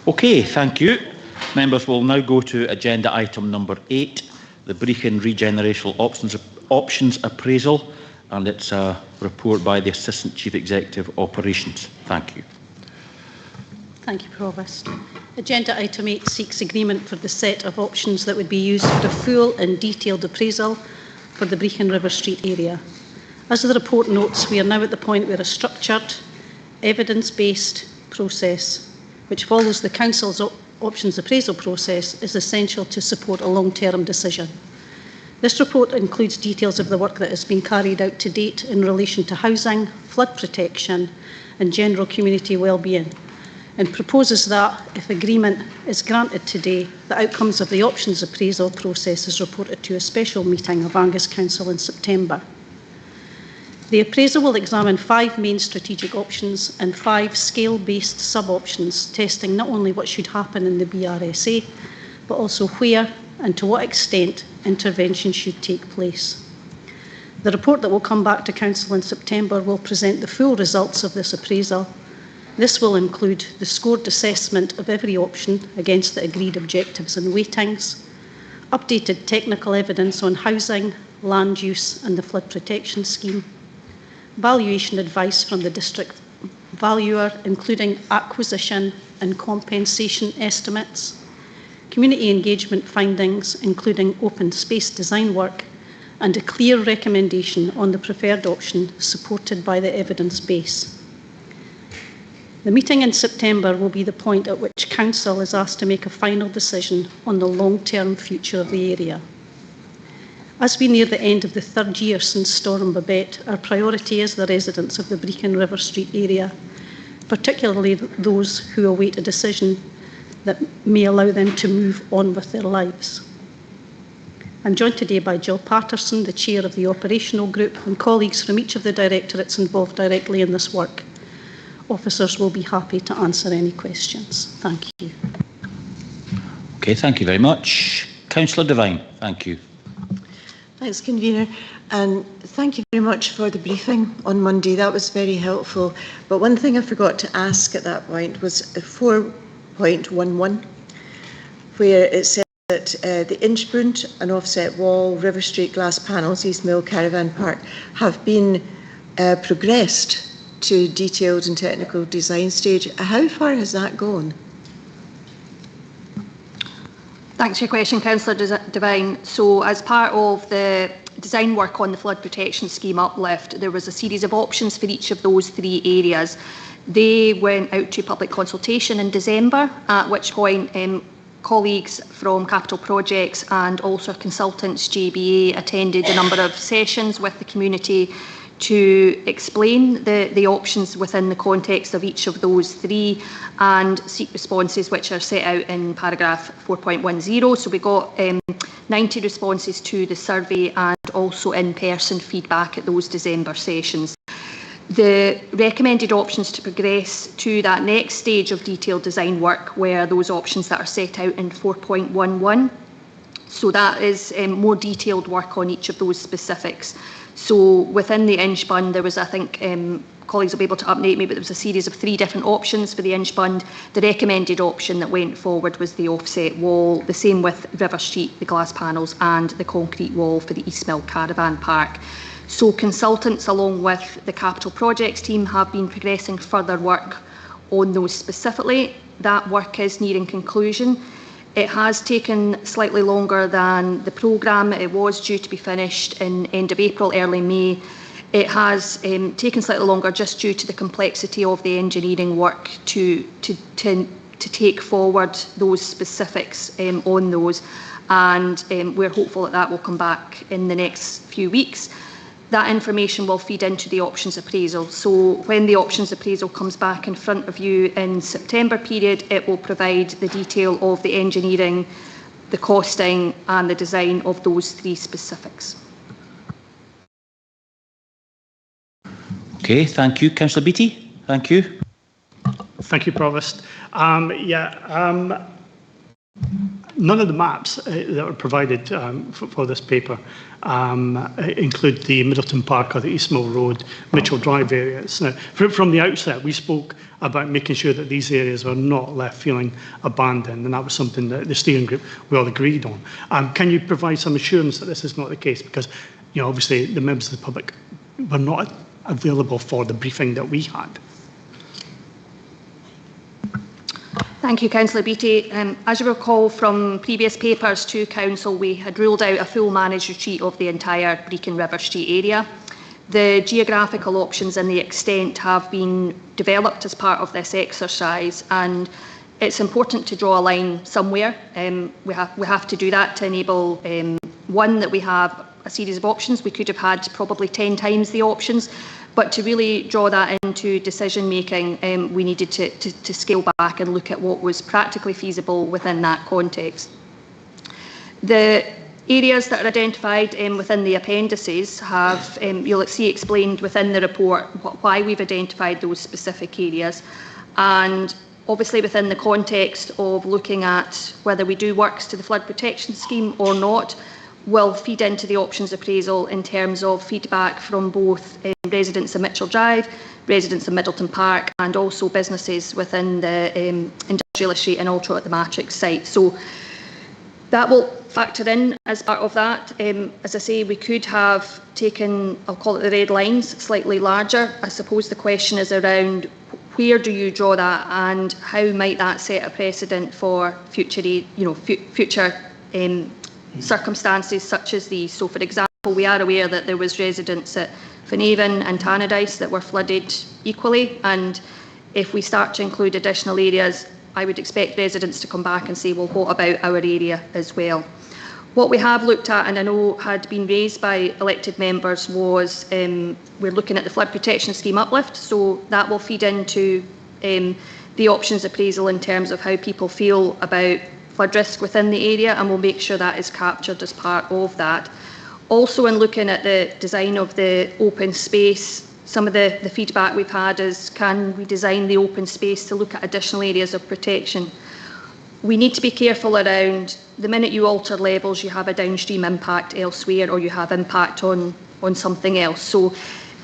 Okay, thank you. Members will now go to agenda item number 8, the Brechin Regenerational Options Appraisal, and it's a report by the Assistant Chief Executive Operations. Thank you. Thank you, Provost. Agenda item 8 seeks agreement for the set of options that would be used for a full and detailed appraisal for the Brechin River Street area. As the report notes, we are now at the point where a structured, evidence-based process, which follows the Council's options appraisal process, is essential to support a long-term decision. This report includes details of the work that has been carried out to date in relation to housing, flood protection and general community wellbeing, and proposes that, if agreement is granted today, the outcomes of the options appraisal process is reported to a special meeting of Angus Council in September. The appraisal will examine 5 main strategic options and 5 scale-based sub-options, testing not only what should happen in the BRSA, but also where and to what extent intervention should take place. The report that will come back to Council in September will present the full results of this appraisal. This will include the scored assessment of every option against the agreed objectives and weightings, updated technical evidence on housing, land use and the flood protection scheme, valuation advice from the district valuer, including acquisition and compensation estimates, community engagement findings, including open space design work, and a clear recommendation on the preferred option supported by the evidence base. The meeting in September will be the point at which Council is asked to make a final decision on the long-term future of the area. As we near the end of the 3rd year since Storm Babette, our priority is the residents of the Brechin River Street area, particularly those who await a decision that may allow them to move on with their lives. I'm joined today by Jill Patterson, the Chair of the Operational Group, and colleagues from each of the directorates involved directly in this work. Officers will be happy to answer any questions. Thank you. Okay, thank you very much. Councillor Devine, thank you. Thanks, Convener, and thank you very much for the briefing on Monday. That was very helpful. But one thing I forgot to ask at that point was 4.11, where it said that the Inchbound and offset wall, River Street glass panels, East Mill Caravan Park have been progressed to detailed and technical design stage. How far has that gone? Thanks for your question, Councillor Devine. So as part of the design work on the flood protection scheme uplift, there was a series of options for each of those 3 areas. They went out to public consultation in December, at which point colleagues from Capital Projects and also consultants JBA attended a number of sessions with the community to explain the options within the context of each of those 3 and seek responses which are set out in paragraph 4.10. So we got 90 responses to the survey and also in-person feedback at those December sessions. The recommended options to progress to that next stage of detailed design work were those options that are set out in 4.11. So that is more detailed work on each of those specifics. So within the Inchbound, there was, I think, colleagues will be able to update me, but there was a series of 3 different options for the Inchbound. The recommended option that went forward was the offset wall, the same with River Street, the glass panels, and the concrete wall for the East Mill Caravan Park. So consultants, along with the Capital Projects team, have been progressing further work on those specifically. That work is nearing conclusion. It has taken slightly longer than the programme. It was due to be finished in end of April, early May. It has taken slightly longer just due to the complexity of the engineering work to take forward those specifics on those. And we're hopeful that that will come back in the next few weeks. That information will feed into the options appraisal. So when the options appraisal comes back in front of you in September period, it will provide the detail of the engineering, the costing and the design of those 3 specifics. Okay, thank you. Councillor Beattie, thank you. Thank you, Provost. none of the maps that are provided for this paper include the Middleton Park or the East Mill Road, Mitchell Drive areas. Now, from the outset, we spoke about making sure that these areas are not left feeling abandoned, and that was something that the steering group we all agreed on. Can you provide some assurance that this is not the case? Because, you know, obviously the members of the public were not available for the briefing that we had. Thank you, Councillor Beattie. As you recall from previous papers to Council, we had ruled out a full managed retreat of the entire Brecon River Street area. The geographical options and the extent have been developed as part of this exercise, and it's important to draw a line somewhere. We have to do that to enable, one, that we have a series of options. We could have had probably 10 times the options, but to really draw that into decision making, we needed to scale back and look at what was practically feasible within that context. The areas that are identified within the appendices have, you'll see explained within the report why we've identified those specific areas, and obviously within the context of looking at whether we do works to the flood protection scheme or not, will feed into the options appraisal in terms of feedback from both residents of Mitchell Drive, residents of Middleton Park, and also businesses within the industrial estate and also at the Matrix site. So that will factor in as part of that. As I say, we could have taken, I'll call it the red lines, slightly larger. I suppose the question is around where do you draw that, and how might that set a precedent for future, future circumstances such as these. So, for example, we are aware that there was residents at Finhaven and Tannadice that were flooded equally, and if we start to include additional areas, I would expect residents to come back and say, well, what about our area as well? What we have looked at, and I know had been raised by elected members, was we're looking at the flood protection scheme uplift, so that will feed into the options appraisal in terms of how people feel about flood risk within the area, and we'll make sure that is captured as part of that. Also, in looking at the design of the open space, some of the feedback we've had is, can we design the open space to look at additional areas of protection? We need to be careful around the minute you alter levels, you have a downstream impact elsewhere, or you have impact on something else. So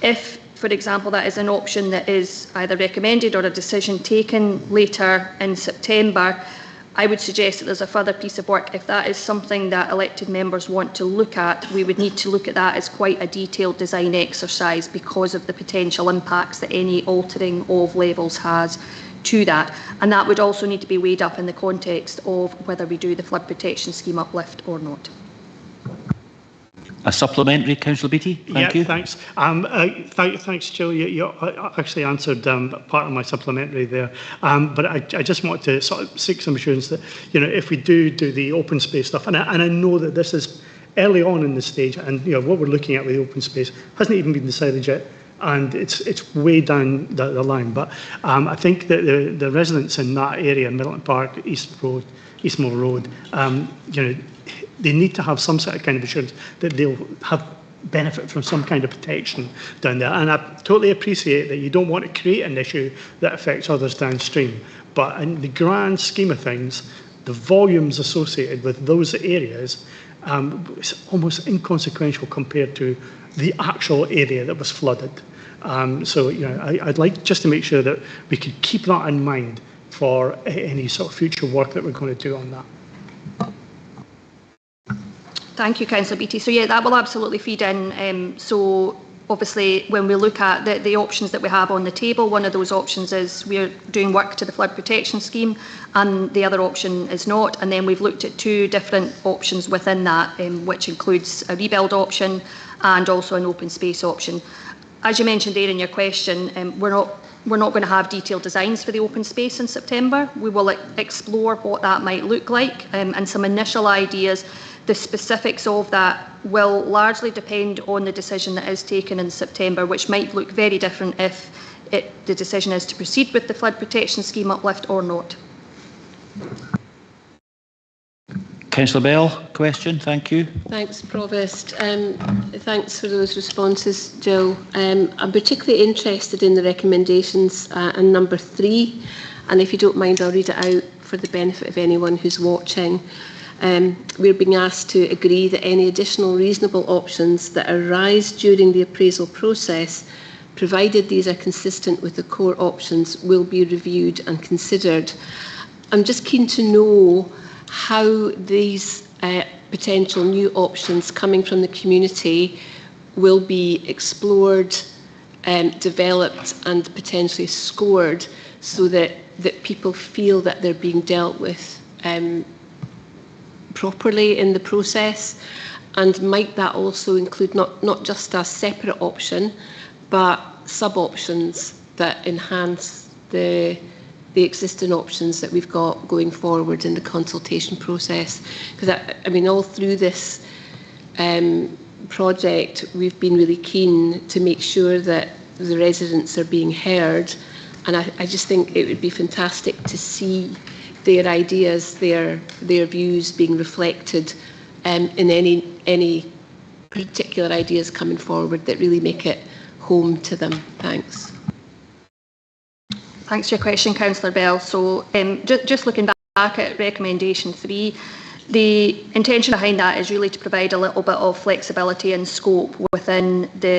if, for example, that is an option that is either recommended or a decision taken later in September, I would suggest that there's a further piece of work. If that is something that elected members want to look at, we would need to look at that as quite a detailed design exercise because of the potential impacts that any altering of levels has to that. And that would also need to be weighed up in the context of whether we do the flood protection scheme uplift or not. A supplementary, Councillor Beattie. Thank you. Thanks. Thanks, Jill. You actually answered part of my supplementary there. But I just want to sort of seek some assurance that, if we do the open space stuff, and I know that this is early on in the stage, and what we're looking at with the open space hasn't even been decided yet, and it's way down the line. But I think that the residents in that area, Middleton Park, East Mill Road, they need to have some sort of kind of assurance that they'll have benefit from some kind of protection down there. And I totally appreciate that you don't want to create an issue that affects others downstream. But in the grand scheme of things, the volumes associated with those areas is almost inconsequential compared to the actual area that was flooded. So I'd like just to make sure that we could keep that in mind for any sort of future work that we're going to do on that. Thank you, Councillor Beattie. So yeah, that will absolutely feed in. So obviously, when we look at the options that we have on the table, one of those options is we're doing work to the flood protection scheme, and the other option is not. And then we've looked at two different options within that, which includes a rebuild option and also an open space option. As you mentioned there in your question, we're not going to have detailed designs for the open space in September. We will explore what that might look like and some initial ideas. The specifics of that will largely depend on the decision that is taken in September, which might look very different if the decision is to proceed with the flood protection scheme uplift or not. Councillor Bell, question. Thank you. Thanks, Provost. Thanks for those responses, Jill. I'm particularly interested in the recommendations and number 3, and if you don't mind, I'll read it out for the benefit of anyone who's watching. we're being asked to agree that any additional reasonable options that arise during the appraisal process, provided these are consistent with the core options, will be reviewed and considered. I'm just keen to know how these potential new options coming from the community will be explored, developed and potentially scored, so that people feel that they're being dealt with properly in the process. And might that also include not just a separate option, but sub-options that enhance the existing options that we've got going forward in the consultation process? Because I mean, all through this project, we've been really keen to make sure that the residents are being heard, and I just think it would be fantastic to see their ideas, their views being reflected in any particular ideas coming forward that really make it home to them. Thanks. Thanks for your question, Councillor Bell. So just looking back at recommendation 3, the intention behind that is really to provide a little bit of flexibility and scope within the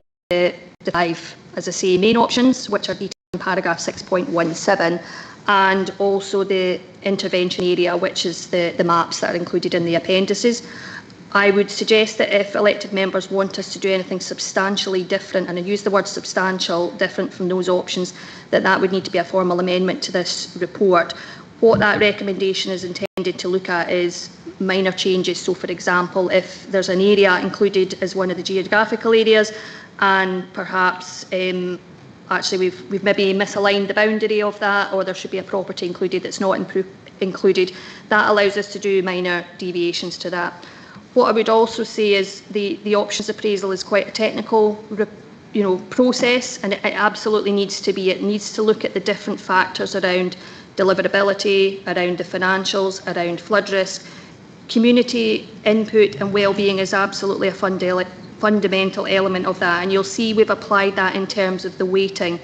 5, as I say, main options, which are detailed in paragraph 6.17, and also the intervention area, which is the maps that are included in the appendices. I would suggest that if elected members want us to do anything substantially different, and I use the word substantial, different from those options, that would need to be a formal amendment to this report. What that recommendation is intended to look at is minor changes. So, for example, if there's an area included as one of the geographical areas, and perhaps actually we've maybe misaligned the boundary of that, or there should be a property included that's not included, that allows us to do minor deviations to that. What I would also say is the options appraisal is quite a technical process, and it absolutely needs to be. It needs to look at the different factors around deliverability, around the financials, around flood risk. Community input and well-being is absolutely a fundamental element of that, and you'll see we've applied that in terms of the weighting.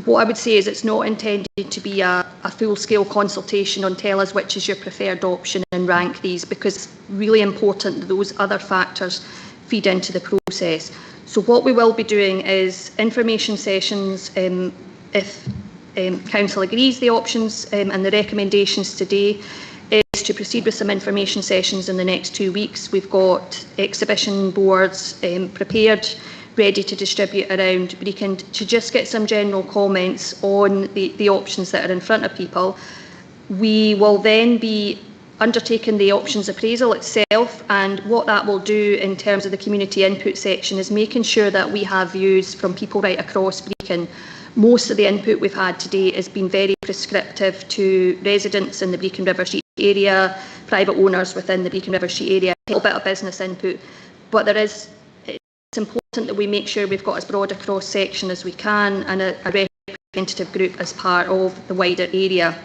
What I would say is it's not intended to be a full-scale consultation on tell us which is your preferred option and rank these, because it's really important that those other factors feed into the process. So what we will be doing is information sessions, if Council agrees the options and the recommendations today, is to proceed with some information sessions in the next 2 weeks. We've got exhibition boards prepared, ready to distribute around Brecon, to just get some general comments on the options that are in front of people. We will then be undertaking the options appraisal itself, and what that will do in terms of the community input section is making sure that we have views from people right across Brecon. Most of the input we've had today has been very prescriptive to residents in the Brecon River Street area, private owners within the Brecon River Street area, a little bit of business input, but it's important that we make sure we've got as broad a cross section as we can, and a representative group as part of the wider area.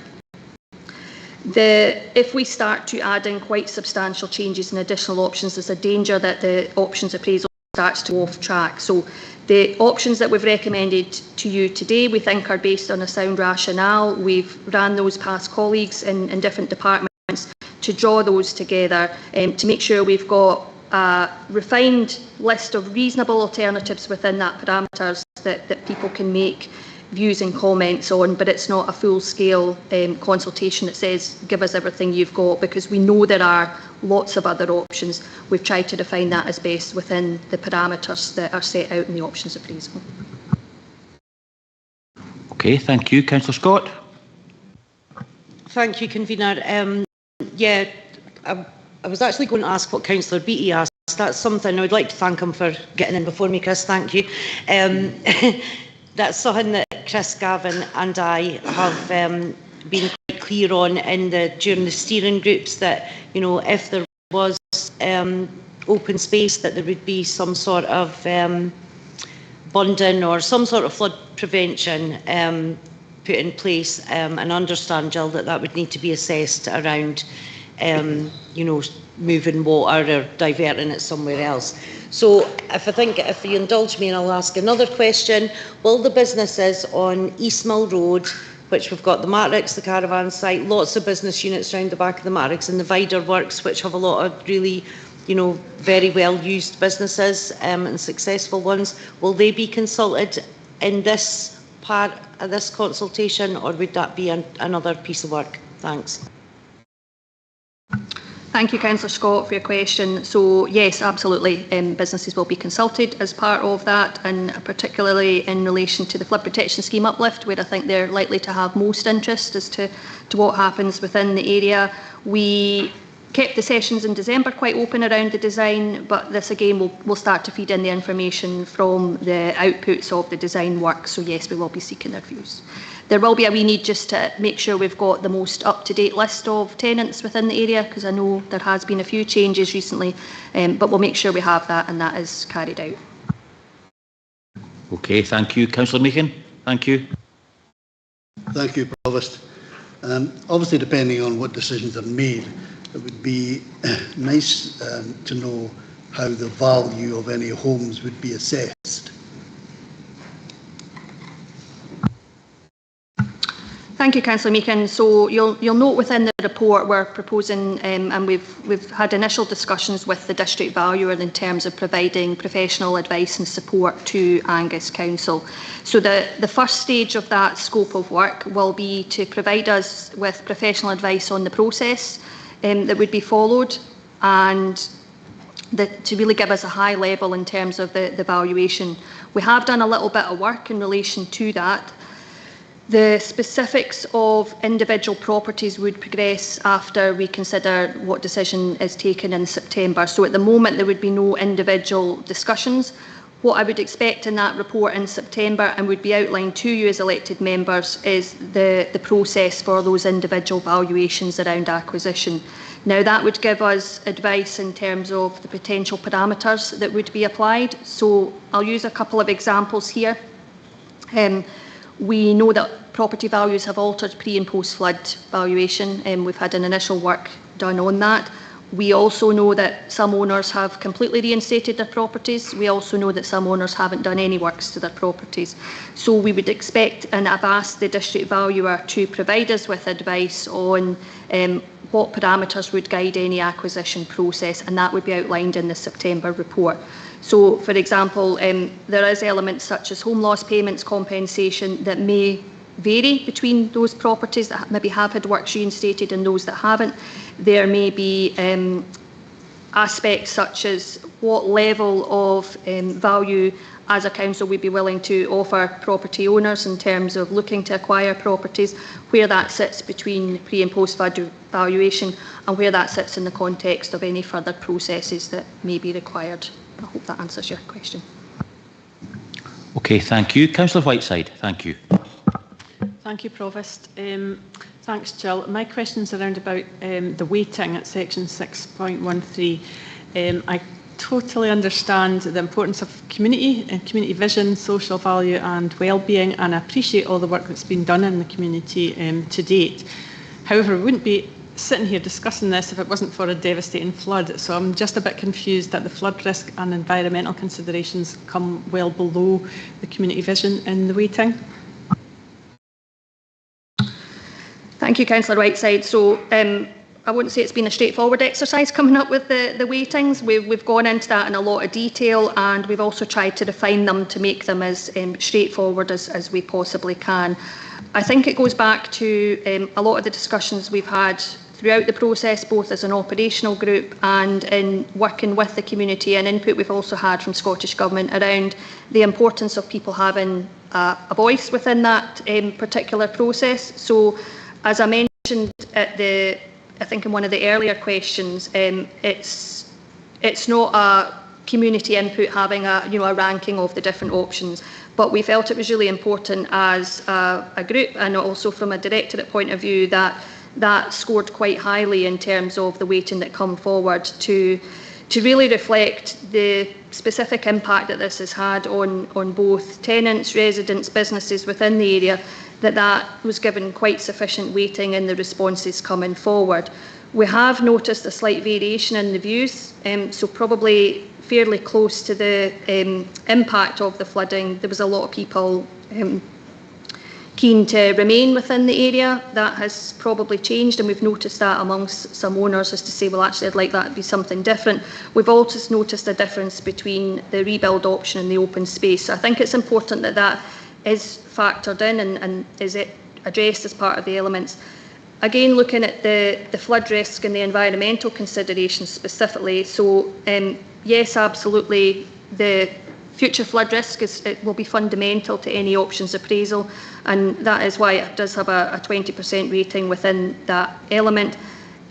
If we start to add in quite substantial changes and additional options, there's a danger that the options appraisal starts to go off track. So the options that we've recommended to you today, we think are based on a sound rationale. We've ran those past colleagues in different departments to draw those together to make sure we've got a refined list of reasonable alternatives within that parameters that people can make views and comments on, but it's not a full-scale consultation that says give us everything you've got, because we know there are lots of other options. We've tried to define that as best within the parameters that are set out in the options appraisal. Okay, thank you. Councillor Scott. Thank you, Convener. Yeah, I was actually going to ask what Councillor Beattie asked. That's something I would like to thank him for getting in before me, Chris. Thank you. That's something that Chris, Gavin and I have been quite clear on during the steering groups, that, you know, if there was open space, that there would be some sort of bunding or some sort of flood prevention put in place, and understand, Jill, that would need to be assessed around you know, moving water or diverting it somewhere else. So if you indulge me, and I'll ask another question, will the businesses on East Mill Road, which we've got the Matrix, the caravan site, lots of business units around the back of the Matrix, and the Vider Works, which have a lot of really, you know, very well used businesses and successful ones. Will they be consulted in this part of this consultation, or would that be another piece of work? Thanks. Thank you, Councillor Scott, for your question. So yes, absolutely, businesses will be consulted as part of that, and particularly in relation to the flood protection scheme uplift, where I think they're likely to have most interest as to what happens within the area. We kept the sessions in December quite open around the design, but this again will start to feed in the information from the outputs of the design work. So yes, we will be seeking their views. There will be a wee need just to make sure we've got the most up-to-date list of tenants within the area, because I know there has been a few changes recently, but we'll make sure we have that and that is carried out. Okay, thank you. Councillor Meehan, thank you. Thank you, Provost. Obviously, depending on what decisions are made, it would be nice to know how the value of any homes would be assessed. Thank you, Councillor Meehan. So you'll note within the report we're proposing, and we've had initial discussions with the district valuer in terms of providing professional advice and support to Angus Council. So the first stage of that scope of work will be to provide us with professional advice on the process that would be followed, and to really give us a high level in terms of the valuation. We have done a little bit of work in relation to that. The specifics of individual properties would progress after we consider what decision is taken in September. So at the moment there would be no individual discussions. What I would expect in that report in September, and would be outlined to you as elected members, is the process for those individual valuations around acquisition. Now that would give us advice in terms of the potential parameters that would be applied. So I'll use a couple of examples here. We know that property values have altered pre and post flood valuation, and we've had an initial work done on that. We also know that some owners have completely reinstated their properties. We also know that some owners haven't done any works to their properties. So we would expect, and I've asked the district valuer to provide us with advice on what parameters would guide any acquisition process, and that would be outlined in the September report. So, for example, there is elements such as home loss payments, compensation, that may vary between those properties that maybe have had works reinstated and those that haven't. There may be aspects such as what level of value as a council we'd be willing to offer property owners in terms of looking to acquire properties, where that sits between pre and post valuation, and where that sits in the context of any further processes that may be required. I hope that answers your question. Okay, thank you. Councillor Whiteside, thank you. Thank you, Provost. Thanks, Jill. My question's around about the weighting at section 6.13. I totally understand the importance of community and community vision, social value and well-being, and I appreciate all the work that's been done in the community to date. However, we wouldn't be sitting here discussing this if it wasn't for a devastating flood. So I'm just a bit confused that the flood risk and environmental considerations come well below the community vision in the weighting. Thank you, Councillor Whiteside. So I wouldn't say it's been a straightforward exercise coming up with the weightings. We've gone into that in a lot of detail, and we've also tried to refine them to make them as straightforward as we possibly can. I think it goes back to a lot of the discussions we've had throughout the process, both as an operational group and in working with the community, and input we've also had from Scottish Government around the importance of people having a voice within that particular process. So, as I mentioned at I think in one of the earlier questions, it's not a community input having a ranking of the different options, but we felt it was really important as a group, and also from a directorate point of view, that scored quite highly in terms of the weighting that come forward to really reflect the specific impact that this has had on both tenants, residents, businesses within the area, that was given quite sufficient weighting in the responses coming forward. We have noticed a slight variation in the views, so probably fairly close to the impact of the flooding. There was a lot of people keen to remain within the area. That has probably changed, and we've noticed that amongst some owners as to say, well, actually, I'd like that to be something different. We've also noticed a difference between the rebuild option and the open space. So I think it's important that that is factored in and is it addressed as part of the elements. Again, looking at the flood risk and the environmental considerations specifically, so yes, absolutely, the future flood risk it will be fundamental to any options appraisal, and that is why it does have a 20% rating within that element.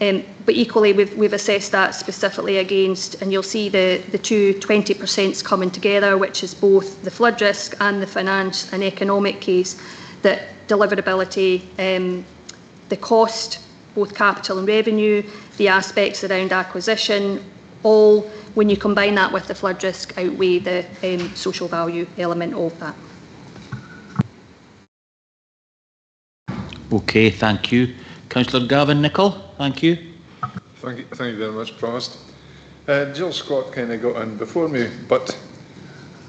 But equally, we've assessed that specifically against, and you'll see the two 20% coming together, which is both the flood risk and the finance and economic case, that deliverability, the cost, both capital and revenue, the aspects around acquisition, all, when you combine that with the flood risk, outweigh the social value element of that. Okay, thank you. Councillor Gavin Nicholl, thank you. Thank you very much, Provost. Jill Scott kind of got in before me, but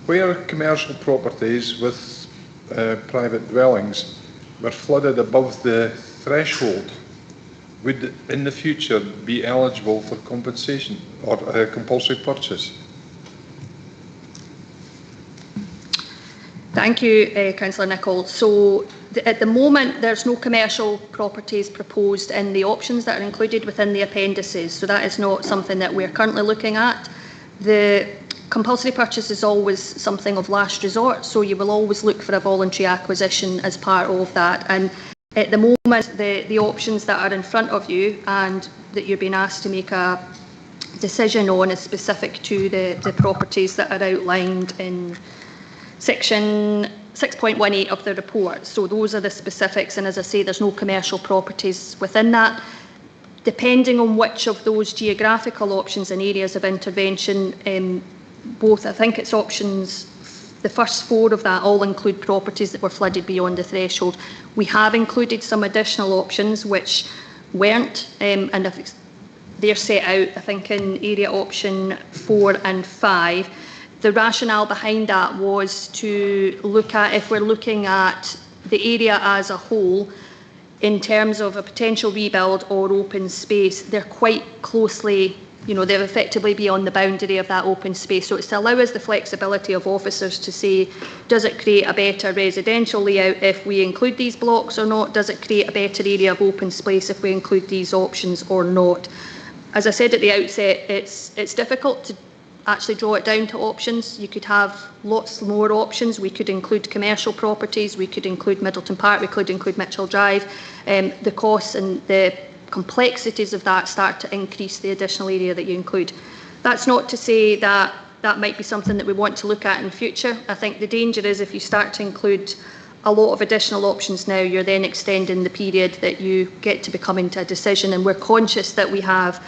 where commercial properties with private dwellings were flooded above the threshold, would in the future be eligible for compensation or compulsory purchase? Thank you, Councillor Nicholl. So at the moment, there's no commercial properties proposed in the options that are included within the appendices. So that is not something that we're currently looking at. The compulsory purchase is always something of last resort. So you will always look for a voluntary acquisition as part of that. And at the moment, the options that are in front of you and that you're being asked to make a decision on is specific to the properties that are outlined in section 6.18 of the report. So those are the specifics, and as I say, there's no commercial properties within that. Depending on which of those geographical options and areas of intervention, both, I think it's options, the first four of that all include properties that were flooded beyond the threshold. We have included some additional options which weren't, and they're set out, I think, in area option 4 and 5. The rationale behind that was to look at, if we're looking at the area as a whole, in terms of a potential rebuild or open space, they're quite closely, they're effectively beyond the boundary of that open space. So it's to allow us the flexibility of officers to say, does it create a better residential layout if we include these blocks or not? Does it create a better area of open space if we include these options or not? As I said at the outset, it's difficult to actually draw it down to options. You could have lots more options. We could include commercial properties, we could include Middleton Park, we could include Mitchell Drive. The costs and the complexities of that start to increase the additional area that you include. That's not to say that that might be something that we want to look at in future. I think the danger is if you start to include a lot of additional options now, you're then extending the period that you get to be coming to a decision, and we're conscious that we have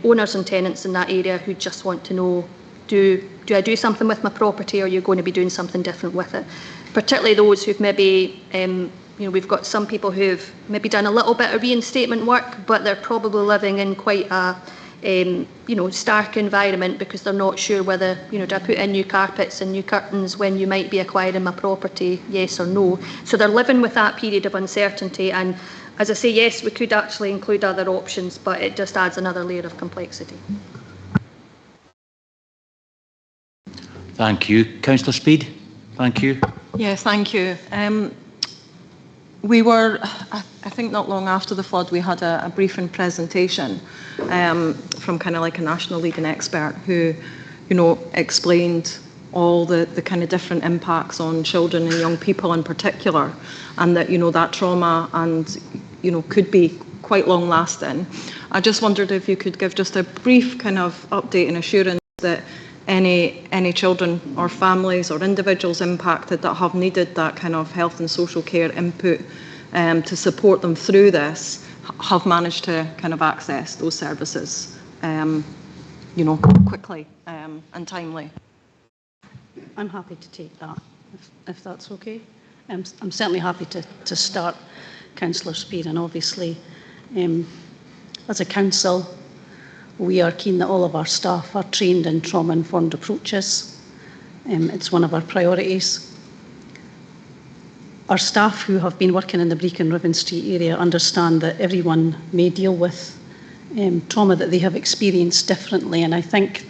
owners and tenants in that area who just want to know, do I do something with my property, or are you going to be doing something different with it? Particularly those who've maybe, we've got some people who've maybe done a little bit of reinstatement work, but they're probably living in quite a stark environment because they're not sure whether, do I put in new carpets and new curtains when you might be acquiring my property, yes or no. So they're living with that period of uncertainty, and as I say, yes, we could actually include other options, but it just adds another layer of complexity. Thank you. Councillor Speed, thank you. Yeah, thank you. We were, I think not long after the flood, we had a briefing presentation from kind of like a national leading expert who, explained all the kind of different impacts on children and young people in particular, and that, that trauma and, could be quite long lasting. I just wondered if you could give just a brief kind of update and assurance that any children or families or individuals impacted that have needed that kind of health and social care input to support them through this have managed to kind of access those services, quickly and timely. I'm happy to take that, if that's okay. I'm certainly happy to start, Councillor Speed, and obviously as a council we are keen that all of our staff are trained in trauma-informed approaches. It's one of our priorities. Our staff who have been working in the Brecon Riven Street area understand that everyone may deal with trauma that they have experienced differently, and I think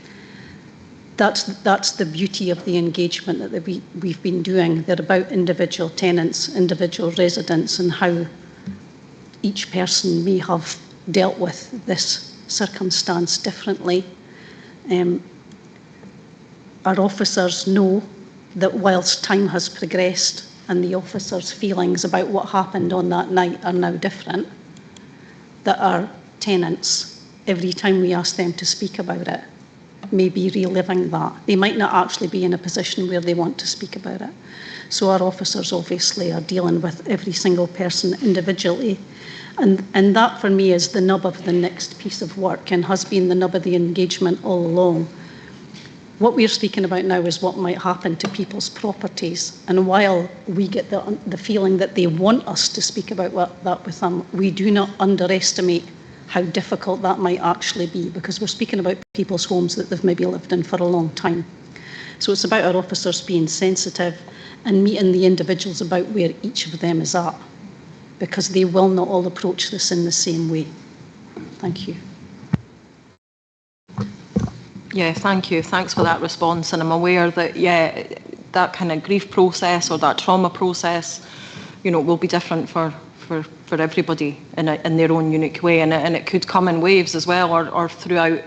that's the beauty of the engagement that we've been doing. They're about individual tenants, individual residents, and how each person may have dealt with this circumstance differently. Our officers know that whilst time has progressed and the officers' feelings about what happened on that night are now different, that our tenants, every time we ask them to speak about it, may be reliving that. They might not actually be in a position where they want to speak about it. So our officers obviously are dealing with every single person individually. And that for me is the nub of the next piece of work and has been the nub of the engagement all along. What we're speaking about now is what might happen to people's properties. And while we get the feeling that they want us to speak about that with them, we do not underestimate how difficult that might actually be, because we're speaking about people's homes that they've maybe lived in for a long time. So it's about our officers being sensitive and meeting the individuals about where each of them is at, because they will not all approach this in the same way. Thank you. Yeah, thank you. Thanks for that response. And I'm aware that, yeah, that kind of grief process or that trauma process, you know, will be different for everybody in their own unique way. And it could come in waves as well, or throughout,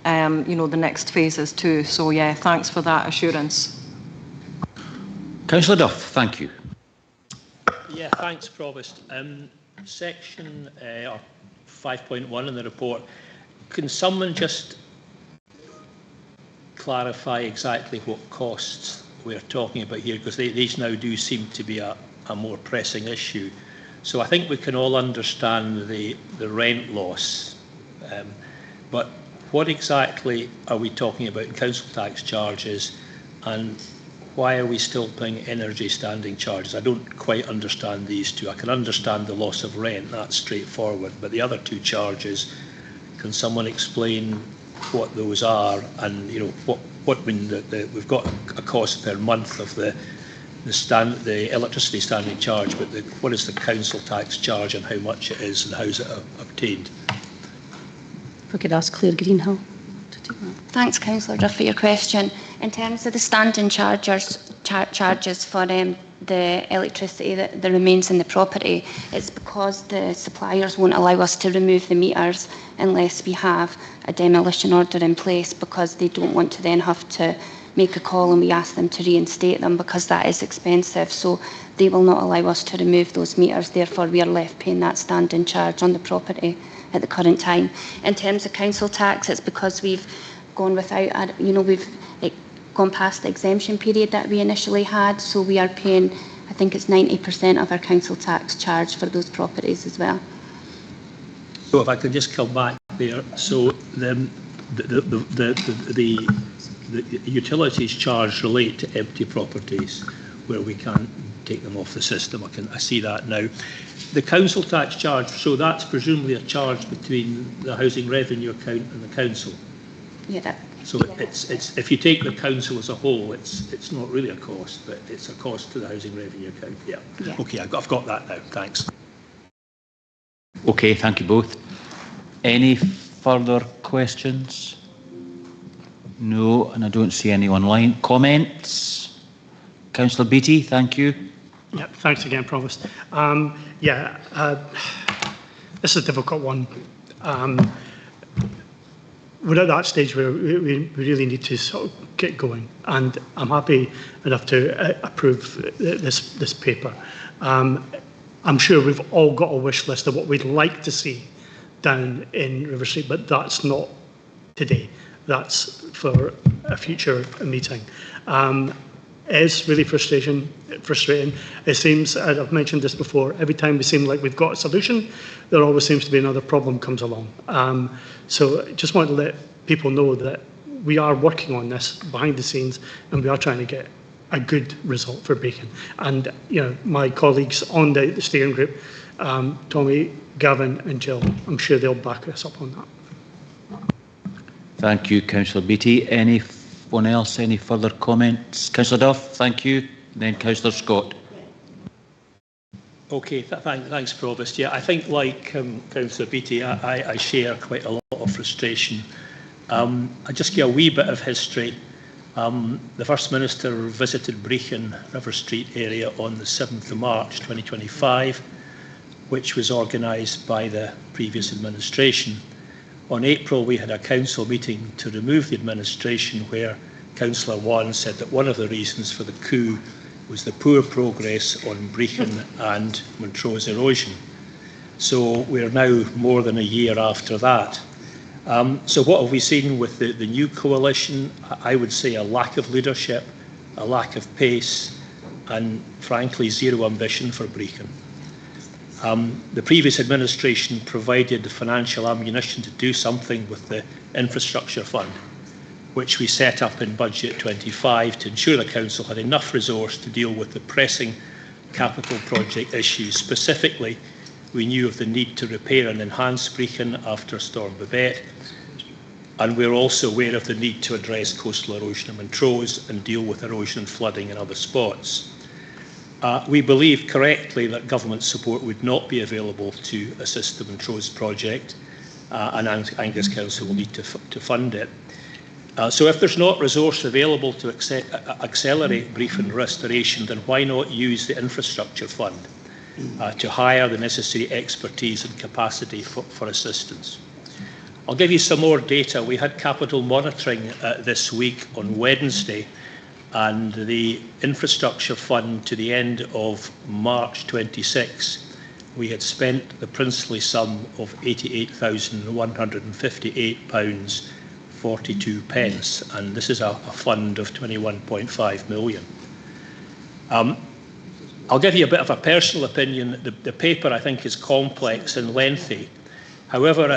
you know, the next phases too. So, yeah, thanks for that assurance. Councillor Duff, thank you. Yeah, thanks, Provost. Section 5.1 in the report, can someone just clarify exactly what costs we're talking about here, because these now do seem to be a more pressing issue. So I think we can all understand the rent loss, but what exactly are we talking about in council tax charges, and why are we still paying energy standing charges? I don't quite understand these two. I can understand the loss of rent, that's straightforward, but the other two charges, can someone explain what those are, and you know what when we've got a cost per month of the electricity standing charge, but what is the council tax charge and how much it is and how is it obtained? If I could ask Claire Greenhill to take that. Thanks, Councillor Duff, for your question. In terms of the standing charges for the electricity that remains in the property, it's because the suppliers won't allow us to remove the meters unless we have a demolition order in place, because they don't want to then have to make a call and we ask them to reinstate them, because that is expensive. So they will not allow us to remove those meters, therefore we are left paying that standing charge on the property at the current time. In terms of council tax, it's because we've gone without, you know, we've gone past the exemption period that we initially had, so we are paying, I think it's 90% of our council tax charge for those properties as well. So if I could just come back there, so the utilities charge relate to empty properties where we can't take them off the system. I see that now. The council tax charge, so that's presumably a charge between the housing revenue account and the council. Yeah. So it's if you take the council as a whole, it's not really a cost, but it's a cost to the housing revenue account. Yeah. Okay, I've got that now. Thanks. Okay, thank you both. Any further questions? No, and I don't see any online. Comments? Councillor Beattie, thank you. Yeah, thanks again, Provost. This is a difficult one. We're at that stage where we really need to sort of get going, and I'm happy enough to approve this paper. I'm sure we've all got a wish list of what we'd like to see down in River Street, but that's not today. That's for a future meeting. It's really frustrating. It seems, and I've mentioned this before, every time we seem like we've got a solution, there always seems to be another problem comes along. So I just want to let people know that we are working on this behind the scenes, and we are trying to get a good result for Bacon. And you know, my colleagues on the steering group, Tommy, Gavin and Jill, I'm sure they'll back us up on that. Thank you, Councillor Beattie. Anyone else? Any further comments? Councillor Duff, thank you. Then Councillor Scott. Okay, thanks, Provost. Yeah, I think like Councillor Beattie, I share quite a lot of frustration. I just give a wee bit of history. The First Minister visited Brechin River Street area on the 7th of March 2025, which was organised by the previous administration. On April, we had a council meeting to remove the administration where Councillor Wan said that one of the reasons for the coup was the poor progress on Brechin and Montrose erosion. So we're now more than a year after that. So what have we seen with the new coalition? I would say a lack of leadership, a lack of pace, and frankly zero ambition for Brechin. The previous administration provided the financial ammunition to do something with the infrastructure fund, which we set up in Budget 25 to ensure the Council had enough resource to deal with the pressing capital project issues. Specifically, we knew of the need to repair and enhance Brechin after Storm Babette, and we're also aware of the need to address coastal erosion in Montrose and deal with erosion and flooding in other spots. We believe correctly that government support would not be available to assist the Montrose project, and Angus Council will need to fund it. So if there's not resource available to accelerate Brechin restoration, then why not use the infrastructure fund to hire the necessary expertise and capacity for assistance? I'll give you some more data. We had capital monitoring this week on Wednesday, and the infrastructure fund to the end of March 26, we had spent the princely sum of £88,158.42, and this is a fund of 21.5 million. I'll give you a bit of a personal opinion. The paper, I think, is complex and lengthy. However,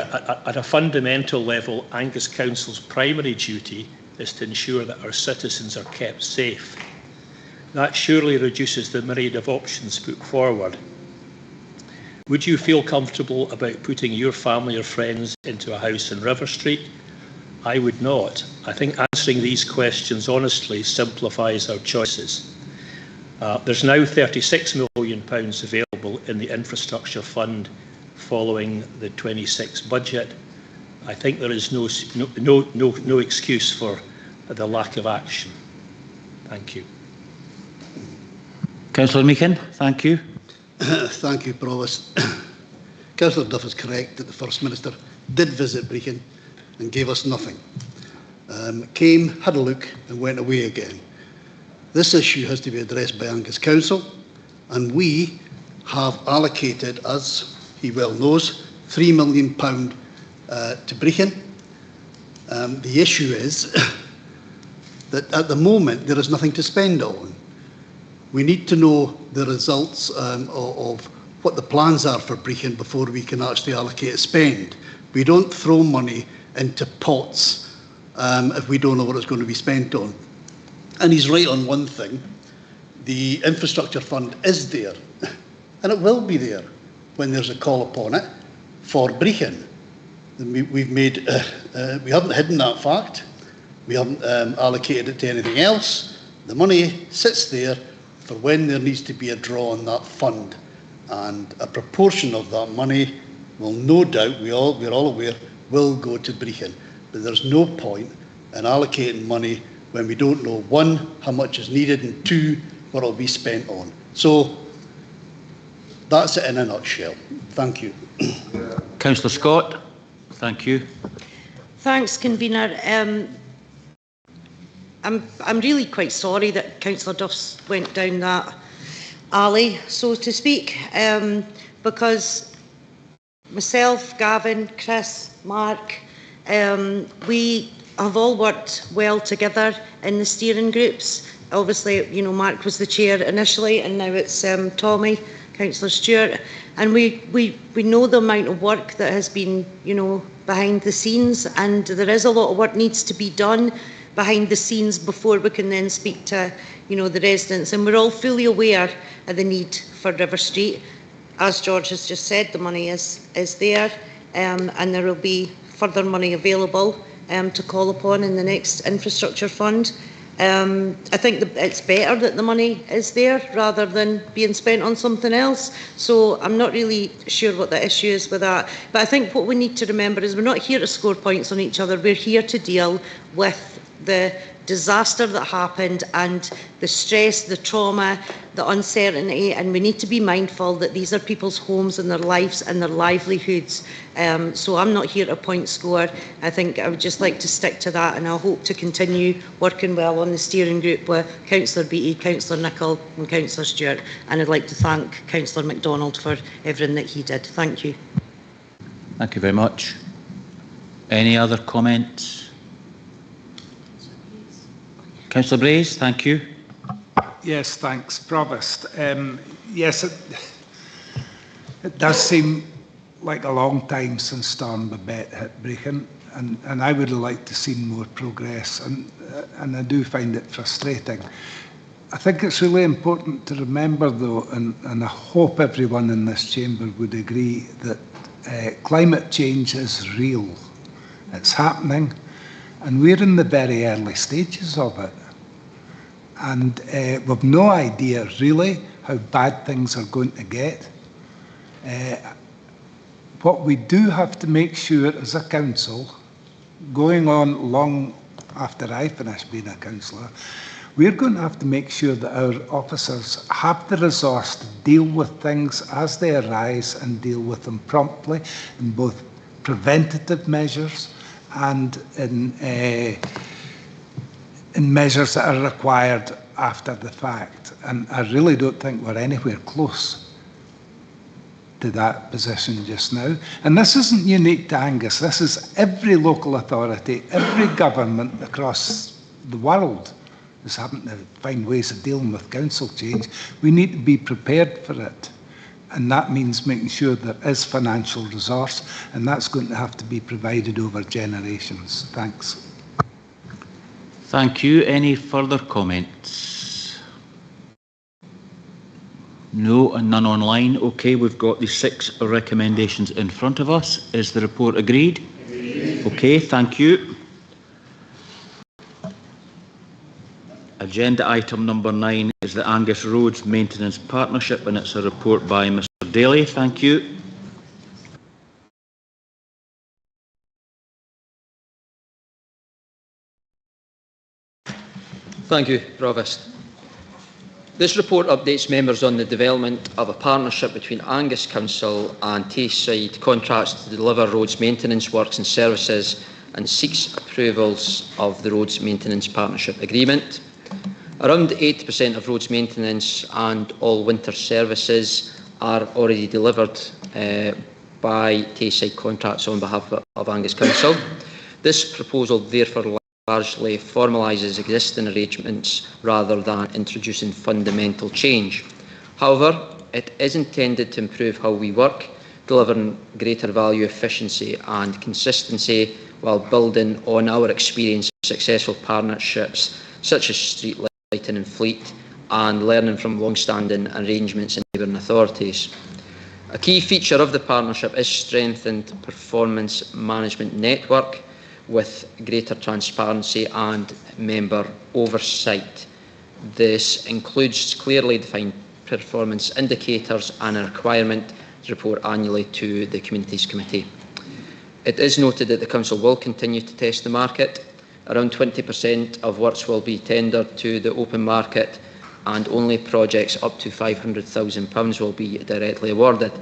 at a fundamental level, Angus Council's primary duty is to ensure that our citizens are kept safe. That surely reduces the myriad of options put forward. Would you feel comfortable about putting your family or friends into a house in River Street? I would not. I think answering these questions honestly simplifies our choices. There's now £36 million available in the infrastructure fund following the 26 budget. I think there is no excuse for the lack of action. Thank you. Councillor Meakin, thank you. Thank you, Provost. Councillor Duff is correct that the First Minister did visit Brechin and gave us nothing. Came, had a look and went away again. This issue has to be addressed by Angus Council, and we have allocated, as he well knows, £3 million to Brechin. The issue is that at the moment there is nothing to spend on. We need to know the results of what the plans are for Brechin before we can actually allocate a spend. We don't throw money into pots if we don't know what it's going to be spent on. And he's right on one thing. The infrastructure fund is there, and it will be there when there's a call upon it for Brechin. We haven't hidden that fact. We haven't allocated it to anything else. The money sits there for when there needs to be a draw on that fund, and a proportion of that money will no doubt, we're all aware, will go to Brechin. But there's no point in allocating money when we don't know, one, how much is needed, and two, what it'll be spent on. So that's it in a nutshell. Thank you. Councillor Scott, thank you. Thanks, Convener. I'm really quite sorry that Councillor Duffs went down that alley, so to speak, because myself, Gavin, Chris, Mark, we have all worked well together in the steering groups. Obviously, you know, Mark was the chair initially, and now it's Tommy, Councillor Stewart, and we know the amount of work that has been, you know, behind the scenes, and there is a lot of work needs to be done behind the scenes before we can then speak to, you know, the residents. And we're all fully aware of the need for River Street. As George has just said, the money is there, and there will be further money available to call upon in the next infrastructure fund. I think it's better that the money is there rather than being spent on something else. So I'm not really sure what the issue is with that. But I think what we need to remember is we're not here to score points on each other. We're here to deal with the disaster that happened and the stress, the trauma, the uncertainty, and we need to be mindful that these are people's homes and their lives and their livelihoods. So I'm not here to point score. I think I would just like to stick to that, and I hope to continue working well on the steering group with Councillor Beattie, Councillor Nicholl and Councillor Stewart, and I'd like to thank Councillor MacDonald for everything that he did. Thank you. Thank you very much. Any other comments? Councillor Brace, thank you. Yes, thanks, Provost. Yes, it does seem like a long time since Storm Babette hit Brechin, and I would have liked to see more progress, and I do find it frustrating. I think it's really important to remember, though, and I hope everyone in this chamber would agree, that climate change is real. It's happening, and we're in the very early stages of it. And we've no idea really how bad things are going to get. What we do have to make sure as a council, going on long after I finish being a councillor, we're going to have to make sure that our officers have the resource to deal with things as they arise and deal with them promptly in both preventative measures and in measures that are required after the fact. And I really don't think we're anywhere close to that position just now. And this isn't unique to Angus. This is every local authority, every government across the world is having to find ways of dealing with council change. We need to be prepared for it. And that means making sure there is financial resource, and that's going to have to be provided over generations. Thanks. Thank you. Any further comments? No, and none online. Okay, we've got the 6 recommendations in front of us. Is the report agreed? Agreed. Okay, thank you. Agenda item number 9 is the Angus Roads Maintenance Partnership, and it's a report by Mr. Daly. Thank you. Thank you, Provost. This report updates members on the development of a partnership between Angus Council and Tayside Contracts to deliver roads maintenance works and services, and seeks approvals of the Roads Maintenance Partnership Agreement. Around 80% of roads maintenance and all winter services are already delivered by Tayside Contracts on behalf of Angus Council. This proposal therefore largely formalises existing arrangements rather than introducing fundamental change. However, it is intended to improve how we work, delivering greater value, efficiency and consistency while building on our experience of successful partnerships such as street lighting and fleet, and learning from long-standing arrangements in neighbouring authorities. A key feature of the partnership is strengthened performance management network with greater transparency and member oversight. This includes clearly defined performance indicators and a requirement to report annually to the Communities Committee. It is noted that the Council will continue to test the market. Around 20% of works will be tendered to the open market, and only projects up to £500,000 will be directly awarded.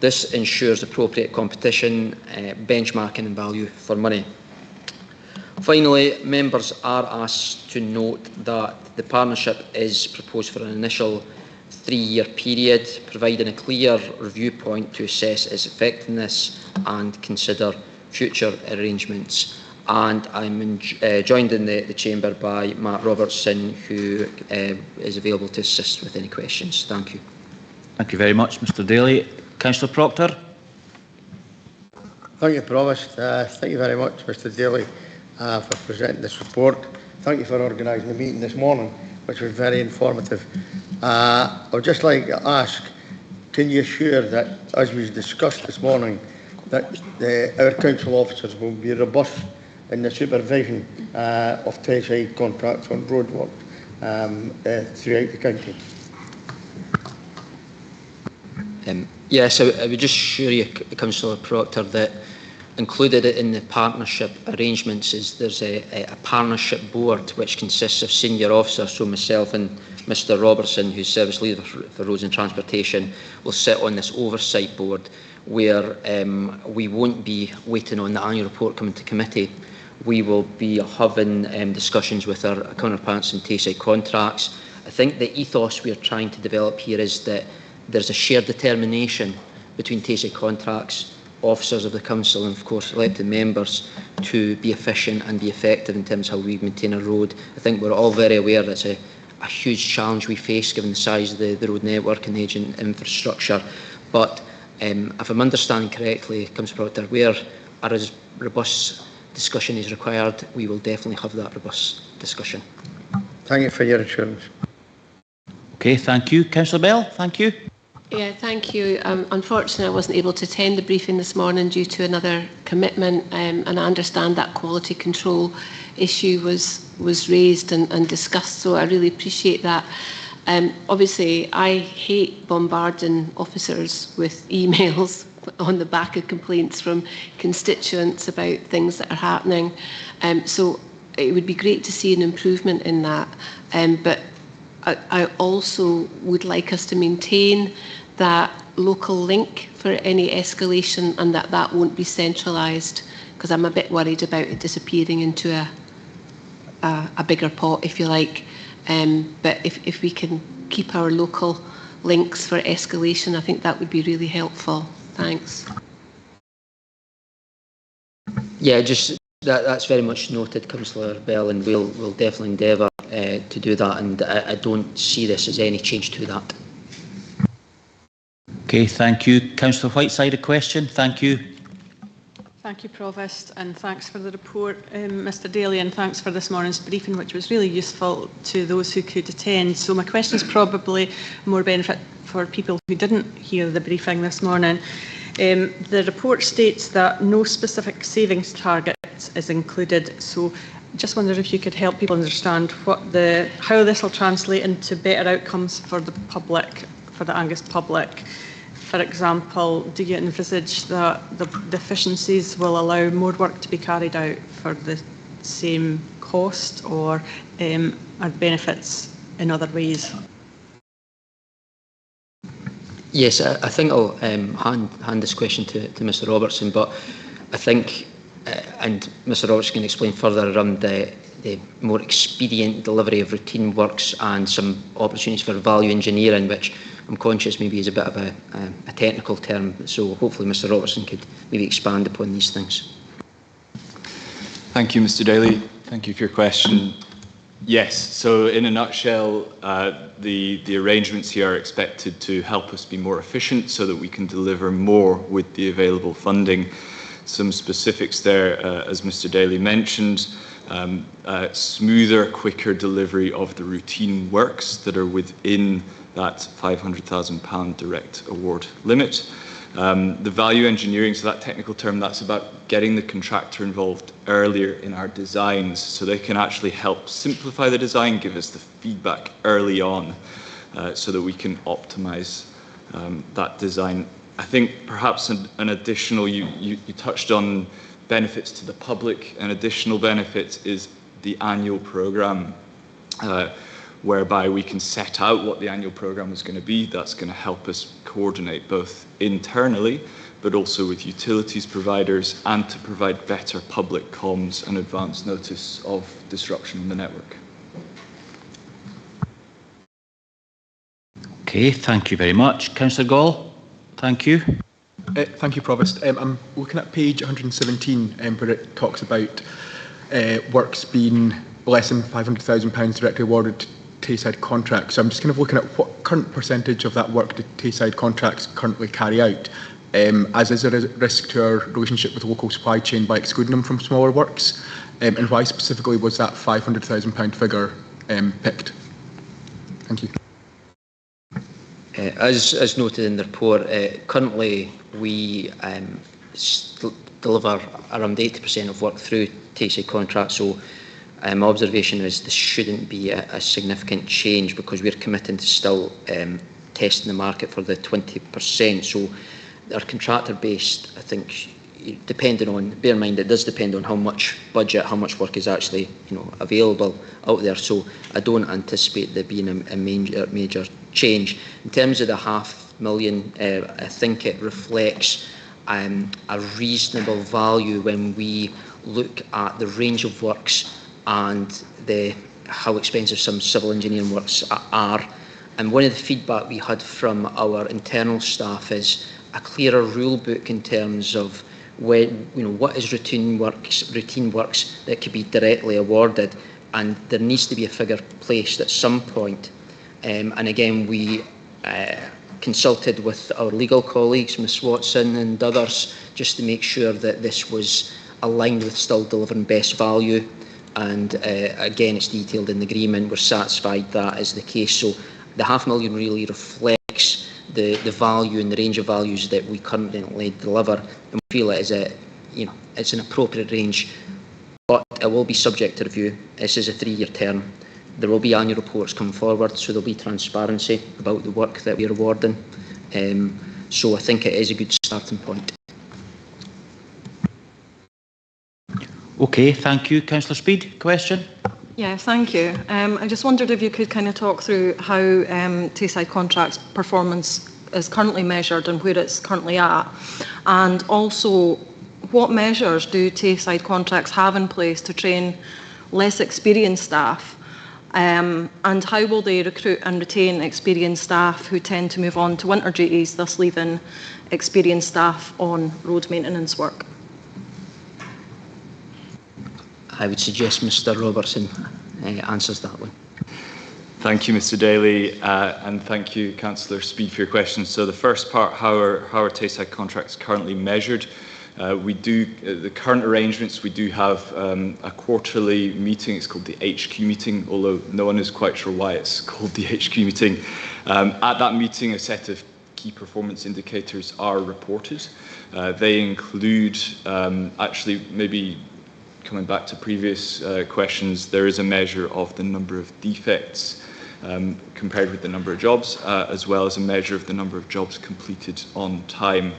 This ensures appropriate competition, benchmarking and value for money. Finally, members are asked to note that the partnership is proposed for an initial 3-year period, providing a clear review point to assess its effectiveness and consider future arrangements. And I'm joined in the chamber by Matt Robertson, who is available to assist with any questions. Thank you. Thank you very much, Mr. Daly. Councillor Proctor. Thank you, Provost. Thank you very much, Mr. Daly, for presenting this report. Thank you for organising the meeting this morning, which was very informative. I would just like to ask, can you assure that, as we discussed this morning, that our council officers will be robust in the supervision of Tayside contracts on roadwork throughout the county. Yes, I would just assure you, Councillor Proctor, that included in the partnership arrangements is there's a partnership board which consists of senior officers, so myself and Mr Robertson, who's service leader for roads and transportation, will sit on this oversight board where we won't be waiting on the annual report coming to committee. We will be having discussions with our counterparts in Tayside contracts. I think the ethos we are trying to develop here is that there's a shared determination between Tayside contracts, officers of the council and of course elected members to be efficient and be effective in terms of how we maintain a road. I think we're all very aware that's a huge challenge we face given the size of the road network and the ageing infrastructure. But if I'm understanding correctly, Councillor Proctor, where a robust discussion is required, we will definitely have that robust discussion. Thank you for your assurance. Okay, thank you. Councillor Bell, thank you. Yeah, thank you. Unfortunately, I wasn't able to attend the briefing this morning due to another commitment, and I understand that quality control issue was raised and discussed, so I really appreciate that. Obviously, I hate bombarding officers with emails on the back of complaints from constituents about things that are happening. So it would be great to see an improvement in that. But I also would like us to maintain that local link for any escalation and that won't be centralised, because I'm a bit worried about it disappearing into a bigger pot, if you like. But if we can keep our local links for escalation, I think that would be really helpful. Thanks. Yeah, just that's very much noted, Councillor Bell, and we'll definitely endeavour to do that, and I don't see this as any change to that. Okay, thank you. Councillor Whiteside, a question. Thank you. Thank you, Provost, and thanks for the report, Mr Daly, and thanks for this morning's briefing, which was really useful to those who could attend. So my question is probably more benefit for people who didn't hear the briefing this morning. The report states that no specific savings target is included, so just wondered if you could help people understand how this will translate into better outcomes for the public, for the Angus public. For example, do you envisage that the efficiencies will allow more work to be carried out for the same cost, or are benefits in other ways? Yes, I think I'll hand this question to Mr Robertson, but I think, and Mr Robertson can explain further around the more expedient delivery of routine works and some opportunities for value engineering, which I'm conscious maybe is a bit of a technical term, so hopefully Mr Robertson could maybe expand upon these things. Thank you, Mr Daly. Thank you for your question. Yes, so in a nutshell, the arrangements here are expected to help us be more efficient so that we can deliver more with the available funding. Some specifics there, as Mr Daly mentioned, smoother, quicker delivery of the routine works that are within that £500,000 direct award limit. The value engineering, so that technical term, that's about getting the contractor involved earlier in our designs so they can actually help simplify the design, give us the feedback early on so that we can optimize that design. I think perhaps an additional, you touched on benefits to the public. An additional benefit is the annual programme, whereby we can set out what the annual programme is going to be. That's going to help us coordinate both internally, but also with utilities providers, and to provide better public comms and advance notice of disruption in the network. Okay, thank you very much. Councillor Gall, thank you. Thank you, Provost. I'm looking at page 117, where it talks about works being less than £500,000 directly awarded to Tayside contracts. So I'm just kind of looking at what current percentage of that work do Tayside contracts currently carry out, as is there a risk to our relationship with the local supply chain by excluding them from smaller works, and why specifically was that £500,000 figure picked? Thank you. As noted in the report, currently we deliver around 80% of work through Tayside contracts. So my observation is this shouldn't be a significant change, because we're committing to still testing the market for the 20%. So our contractor based, I think, depending on, bear in mind it does depend on how much budget, how much work is actually available out there. So I don't anticipate there being a major change. In terms of the $500,000, I think it reflects a reasonable value when we look at the range of works and how expensive some civil engineering works are. And one of the feedback we had from our internal staff is a clearer rule book in terms of what is routine works that could be directly awarded, and there needs to be a figure placed at some point. And again, we consulted with our legal colleagues, Ms Watson and others, just to make sure that this was aligned with still delivering best value. And again, it's detailed in the agreement. We're satisfied that is the case. So the $500,000 really reflects the value and the range of values that we currently deliver, and we feel it is it's an appropriate range, but it will be subject to review. This is a 3-year term. There will be annual reports come forward, so there'll be transparency about the work that we're awarding. So I think it is a good starting point. Okay, thank you. Councillor Speed, question? Yeah, thank you. I just wondered if you could kind of talk through how Tayside Contracts performance is currently measured and where it's currently at, and also what measures do Tayside Contracts have in place to train less experienced staff, and how will they recruit and retain experienced staff who tend to move on to winter duties, thus leaving experienced staff on road maintenance work? I would suggest Mr Robertson answers that one. Thank you, Mr Daly, and thank you, Councillor Speed, for your questions. So the first part, how are Tayside contracts currently measured? The current arrangements, we do have a quarterly meeting. It's called the HQ meeting, although no one is quite sure why it's called the HQ meeting. At that meeting, a set of key performance indicators are reported. They include, actually, maybe coming back to previous questions, there is a measure of the number of defects compared with the number of jobs, as well as a measure of the number of jobs completed on time.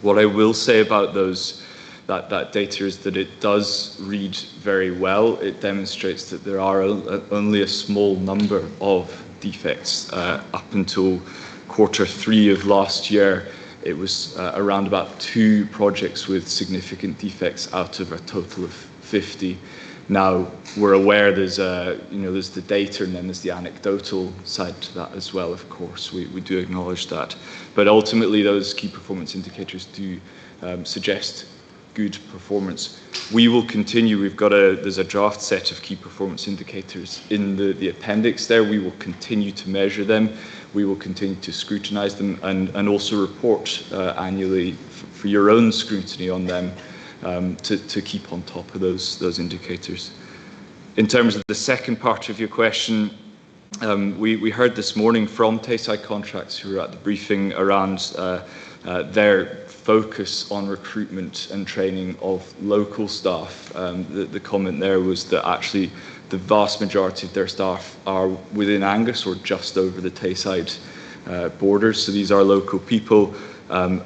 What I will say about that data is that it does read very well. It demonstrates that there are only a small number of defects. Up until Q3 of last year, it was around about 2 projects with significant defects out of a total of 50. Now, we're aware there's the data and then there's the anecdotal side to that as well, of course. We do acknowledge that. But ultimately, those key performance indicators do suggest good performance. We will continue. There's a draft set of key performance indicators in the appendix there. We will continue to measure them. We will continue to scrutinise them and also report annually for your own scrutiny on them to keep on top of those indicators. In terms of the second part of your question, we heard this morning from Tayside Contracts, who were at the briefing, around their focus on recruitment and training of local staff. The comment there was that actually the vast majority of their staff are within Angus or just over the Tayside borders, so these are local people.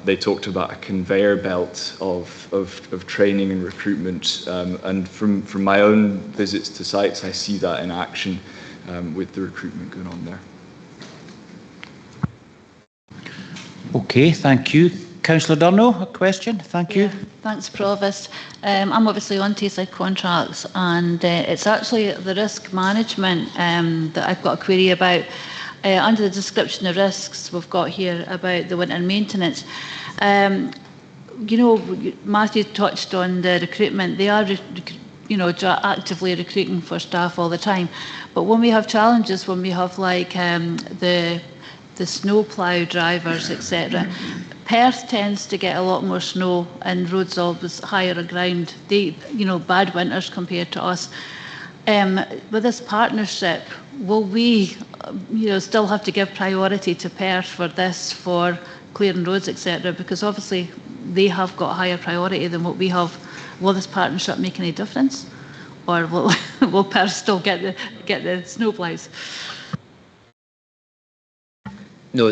They talked about a conveyor belt of training and recruitment, and from my own visits to sites, I see that in action with the recruitment going on there. Okay, thank you. Councillor Durno, a question? Thank you. Thanks, Provost. I'm obviously on Tayside Contracts, and it's actually the risk management that I've got a query about. Under the description of risks, we've got here about the winter maintenance. Matthew touched on the recruitment. They are, actively recruiting for staff all the time. But when we have challenges, when we have like the snowplough drivers, etc., Perth tends to get a lot more snow and roads always higher ground. Bad winters compared to us. With this partnership, will we, still have to give priority to Perth for clearing roads, etc.? Because obviously they have got higher priority than what we have. Will this partnership make any difference, or will Perth still get the snowplows? No,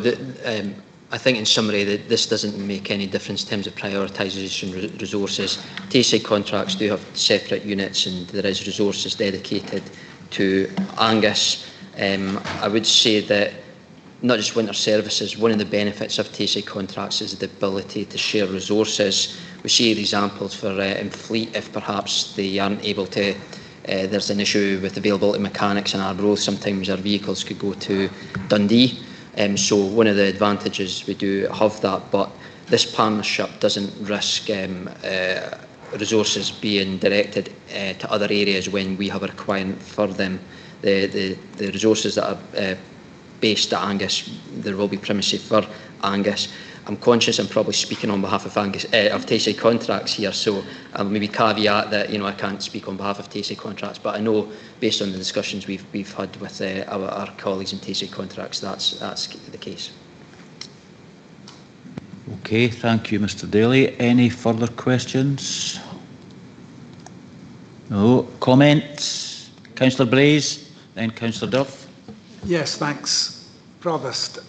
I think in summary that this doesn't make any difference in terms of prioritisation resources. Tayside contracts do have separate units and there is resources dedicated to Angus. I would say that not just winter services, one of the benefits of Tayside contracts is the ability to share resources. We see examples for in fleet if perhaps they aren't able to, there's an issue with availability of mechanics in Arbroath, sometimes our vehicles could go to Dundee. So one of the advantages we do have that, but this partnership doesn't risk resources being directed to other areas when we have a requirement for them. The resources that are based at Angus, there will be primacy for Angus. I'm conscious I'm probably speaking on behalf of Angus of Tayside contracts here, so I'll maybe caveat that I can't speak on behalf of Tayside contracts, but I know based on the discussions we've had with our colleagues in Tayside contracts, that's the case. Okay, thank you, Mr. Daly. Any further questions? No comments. Councillor Braze, then Councillor Duff. Yes, thanks, Provost.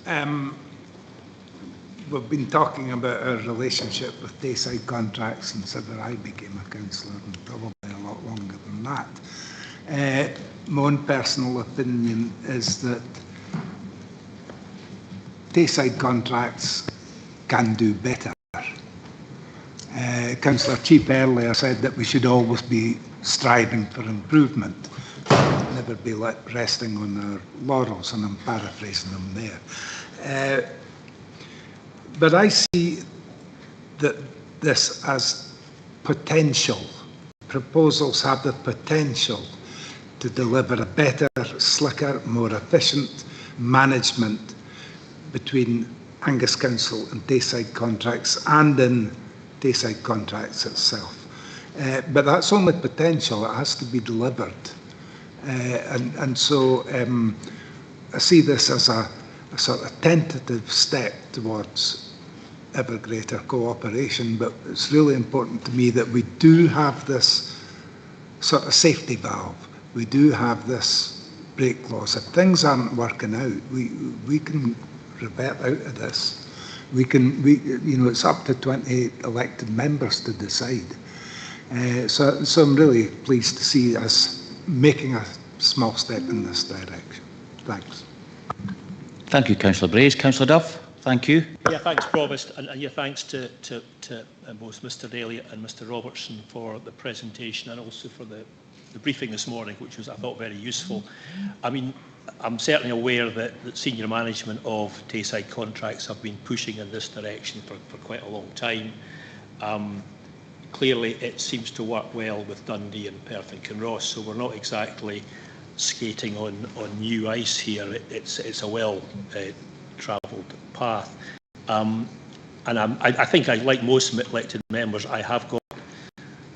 We've been talking about our relationship with Tayside contracts since ever I became a councillor, and probably a lot longer than that. My own personal opinion is that Tayside contracts can do better. Councillor Cheap earlier said that we should always be striving for improvement, never be resting on our laurels, and I'm paraphrasing them there. But I see that this as potential. Proposals have the potential to deliver a better, slicker, more efficient management between Angus Council and Tayside contracts and in Tayside contracts itself. But that's only potential, it has to be delivered. And so I see this as a sort of tentative step towards ever greater cooperation, but it's really important to me that we do have this sort of safety valve. We do have this break clause. If things aren't working out, we can revert out of this. It's up to 28 elected members to decide. So I'm really pleased to see us making a small step in this direction. Thanks. Thank you, Councillor Braze. Councillor Duff, thank you. Yeah, thanks, Provost, and thanks to both Mr. Daly and Mr. Robertson for the presentation and also for the briefing this morning, which was, I thought, very useful. I mean, I'm certainly aware that senior management of Tayside contracts have been pushing in this direction for quite a long time. Clearly, it seems to work well with Dundee and Perth and Kinross, so we're not exactly skating on new ice here. It's a well-travelled path. And I think, like most elected members, I have got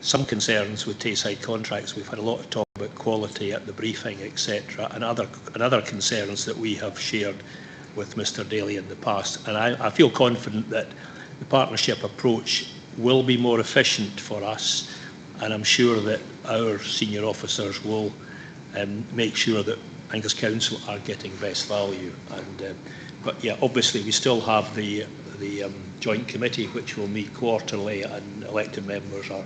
some concerns with Tayside contracts. We've had a lot of talk about quality at the briefing, etc., and other concerns that we have shared with Mr. Daly in the past. And I feel confident that the partnership approach will be more efficient for us, and I'm sure that our senior officers will make sure that Angus Council are getting best value. But yeah, obviously we still have the joint committee which will meet quarterly, and elected members are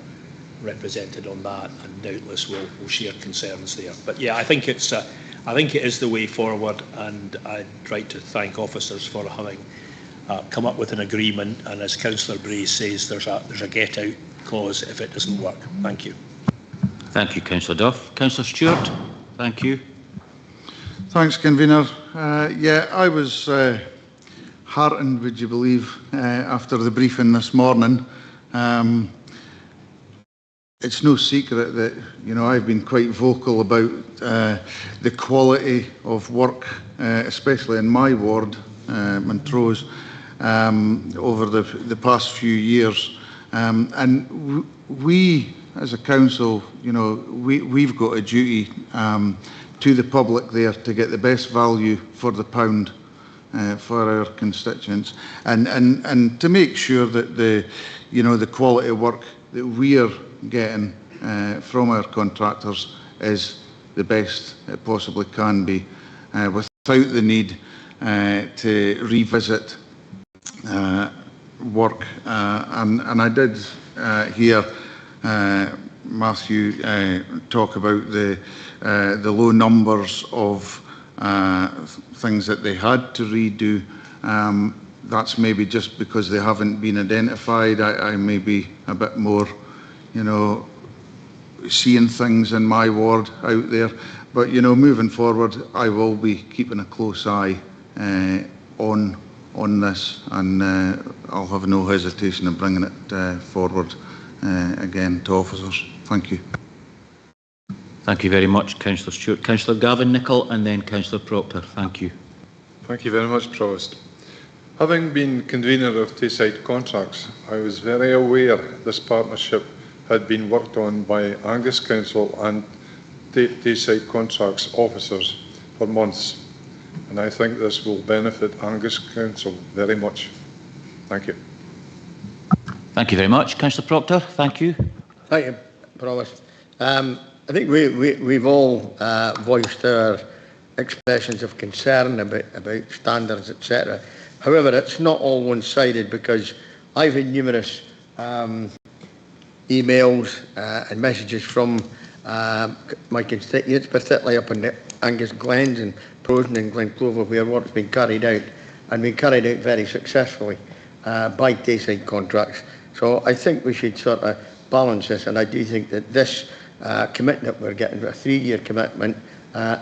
represented on that, and doubtless will share concerns there. But yeah, I think it is the way forward, and I'd like to thank officers for having come up with an agreement. And as Councillor Braze says, there's a get out clause if it doesn't work. Thank you. Thank you, Councillor Duff. Councillor Stewart, thank you. Thanks, Convener. Yeah, I was heartened, would you believe, after the briefing this morning. It's no secret that I've been quite vocal about the quality of work, especially in my ward, Montrose, over the past few years. And we, as a council, we've got a duty to the public there to get the best value for the pound for our constituents, and to make sure that the quality of work that we are getting from our contractors is the best it possibly can be, without the need to revisit work. And I did hear Matthew talk about the low numbers of things that they had to redo. That's maybe just because they haven't been identified. I may be a bit more, seeing things in my ward out there. But, moving forward, I will be keeping a close eye on this, and I'll have no hesitation in bringing it forward again to officers. Thank you. Thank you very much, Councillor Stewart. Councillor Gavin Nicholl and then Councillor Proctor. Thank you. Thank you very much, Provost. Having been convener of Tayside Contracts, I was very aware this partnership had been worked on by Angus Council and Tayside Contracts officers for months, and I think this will benefit Angus Council very much. Thank you. Thank you very much. Councillor Proctor, thank you. Thank you, Provost. I think we've all voiced our expressions of concern about standards, etc. However, it's not all one-sided, because I've had numerous emails and messages from my constituents, particularly up in the Angus Glens and Prosen and Glen Clover, where work's been carried out, and been carried out very successfully by Tayside Contracts. So I think we should sort of balance this, and I do think that this commitment we're getting, a 3-year commitment,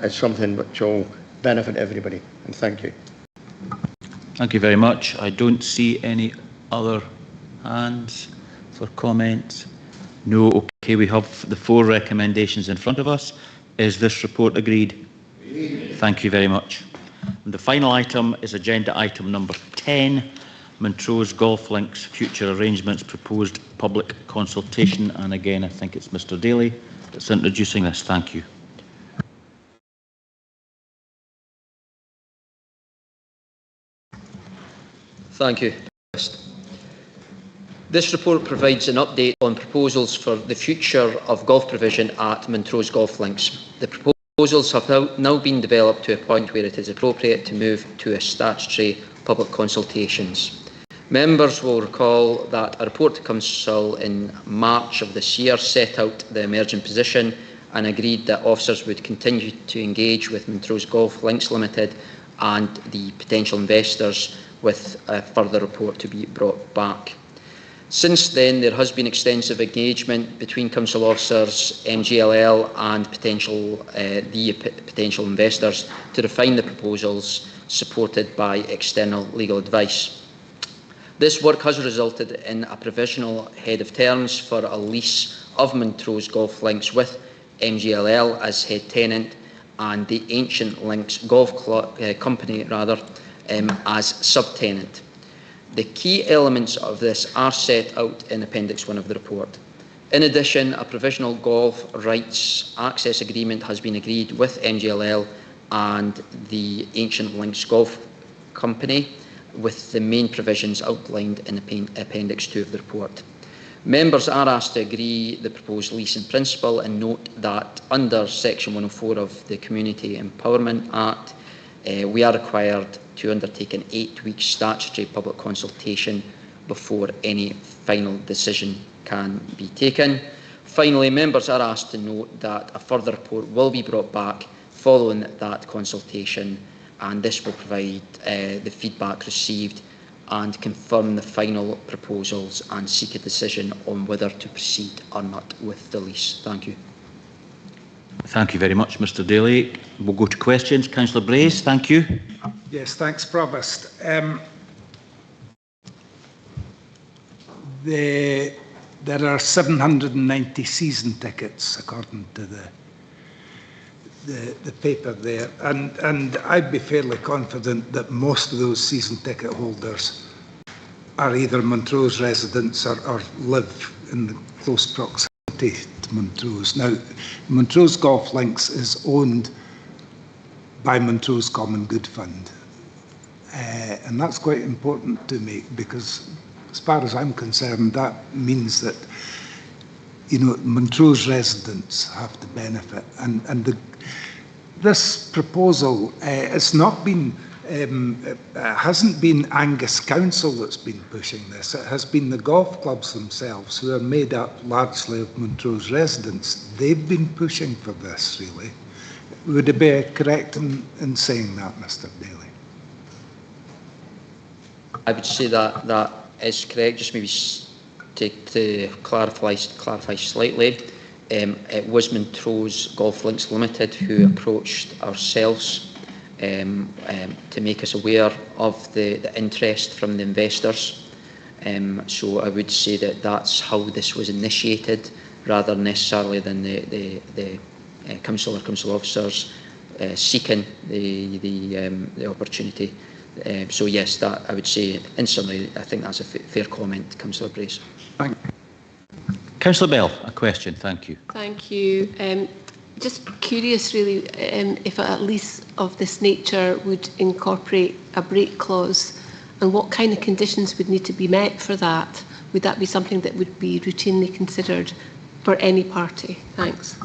is something which will benefit everybody. And thank you. Thank you very much. I don't see any other hands for comments. No. Okay, we have the 4 recommendations in front of us. Is this report agreed? Agreed. Thank you very much. And the final item is agenda item number 10, Montrose Golf Links Future Arrangements Proposed Public Consultation. And again, I think it's Mr. Daly that's introducing this. Thank you. Thank you. This report provides an update on proposals for the future of golf provision at Montrose Golf Links. The proposals have now been developed to a point where it is appropriate to move to a statutory public consultations. Members will recall that a report to Council in March of this year set out the emerging position and agreed that officers would continue to engage with Montrose Golf Links Limited and the potential investors, with a further report to be brought back. Since then, there has been extensive engagement between Council officers, MGLL and the potential investors to refine the proposals, supported by external legal advice. This work has resulted in a provisional head of terms for a lease of Montrose Golf Links with MGLL as head tenant and the Ancient Links Golf Company as subtenant. The key elements of this are set out in Appendix 1 of the report. In addition, a provisional golf rights access agreement has been agreed with MGLL and the Ancient Links Golf Company, with the main provisions outlined in Appendix 2 of the report. Members are asked to agree the proposed lease in principle, and note that under Section 104 of the Community Empowerment Act, we are required to undertake an 8-week statutory public consultation before any final decision can be taken. Finally, members are asked to note that a further report will be brought back following that consultation, and this will provide the feedback received and confirm the final proposals and seek a decision on whether to proceed or not with the lease. Thank you. Thank you very much, Mr. Daly. We'll go to questions. Councillor Brace, thank you. Yes, thanks, Provost. There are 790 season tickets, according to the paper there, and I'd be fairly confident that most of those season ticket holders are either Montrose residents or live in the close proximity to Montrose. Now, Montrose Golf Links is owned by Montrose Common Good Fund. And that's quite important to me, because as far as I'm concerned, that means that, you know, Montrose residents have to benefit. And this proposal, it's not been, hasn't been Angus Council that's been pushing this. It has been the golf clubs themselves, who are made up largely of Montrose residents. They've been pushing for this, really. Would it be correct in saying that, Mr. Daly? I would say that that is correct. Just maybe to clarify slightly, it was Montrose Golf Links Limited who approached ourselves to make us aware of the interest from the investors. So I would say that that's how this was initiated, rather necessarily than the council or council officers seeking the opportunity. So yes, that I would say, in summary, I think that's a fair comment, Councillor Brace. Thank you. Councillor Bell, a question. Thank you. Thank you. Just curious, really, if a lease of this nature would incorporate a break clause, and what kind of conditions would need to be met for that? Would that be something that would be routinely considered for any party? Thanks.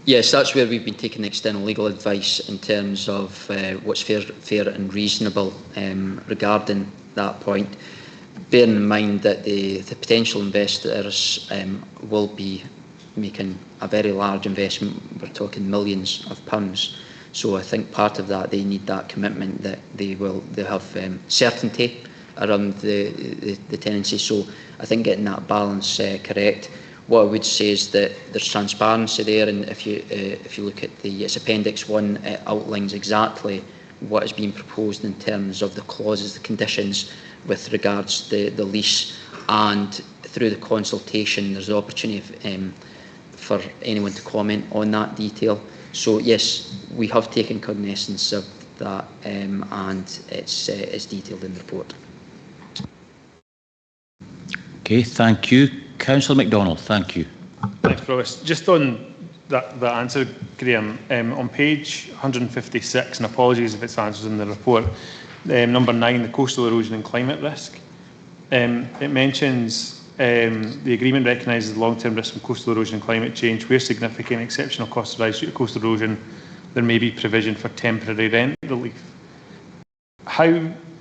Yes, that's where we've been taking external legal advice in terms of what's fair and reasonable regarding that point. Bearing in mind that the potential investors will be making a very large investment, we're talking millions of pounds. So I think part of that, they need that commitment that they'll have certainty around the tenancy. So I think getting that balance correct. What I would say is that there's transparency there, and if you look at it's Appendix 1, it outlines exactly what is being proposed in terms of the clauses, the conditions with regards to the lease, and through the consultation there's the opportunity for anyone to comment on that detail. So yes, we have taken cognizance of that, and it's detailed in the report. Okay, thank you. Councillor MacDonald, thank you. Thanks, Provost. Just on that answer, Graham, on page 156, and apologies if it's answered in the report, number 9, the coastal erosion and climate risk. It mentions the agreement recognises the long-term risk from coastal erosion and climate change. Where significant exceptional costs arise due to coastal erosion, there may be provision for temporary rent relief. How,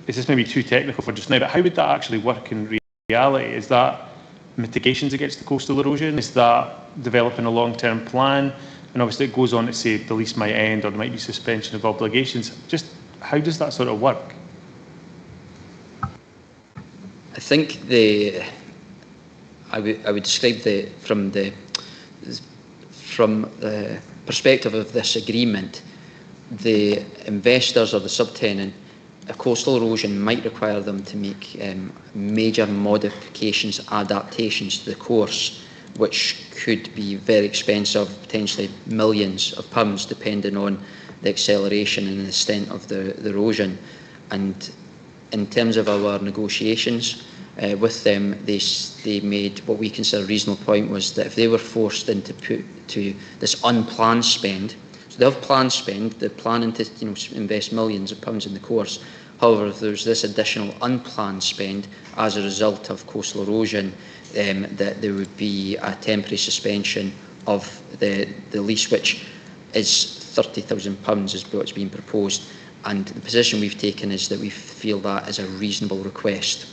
is this maybe too technical for just now, but how would that actually work in reality? Is that mitigations against the coastal erosion? Is that developing a long-term plan? And obviously it goes on to say the lease might end or there might be suspension of obligations. Just how does that sort of work? I think I would describe from the perspective of this agreement, the investors or the subtenant, a coastal erosion might require them to make major modifications, adaptations to the course, which could be very expensive, potentially millions of pounds, depending on the acceleration and the extent of the erosion. And in terms of our negotiations with them, they made what we consider a reasonable point, was that if they were forced into this unplanned spend, so they have planned spend, they're planning to invest millions of pounds in the course. However, if there's this additional unplanned spend as a result of coastal erosion, that there would be a temporary suspension of the lease, which is £30,000 is what's being proposed. And the position we've taken is that we feel that is a reasonable request.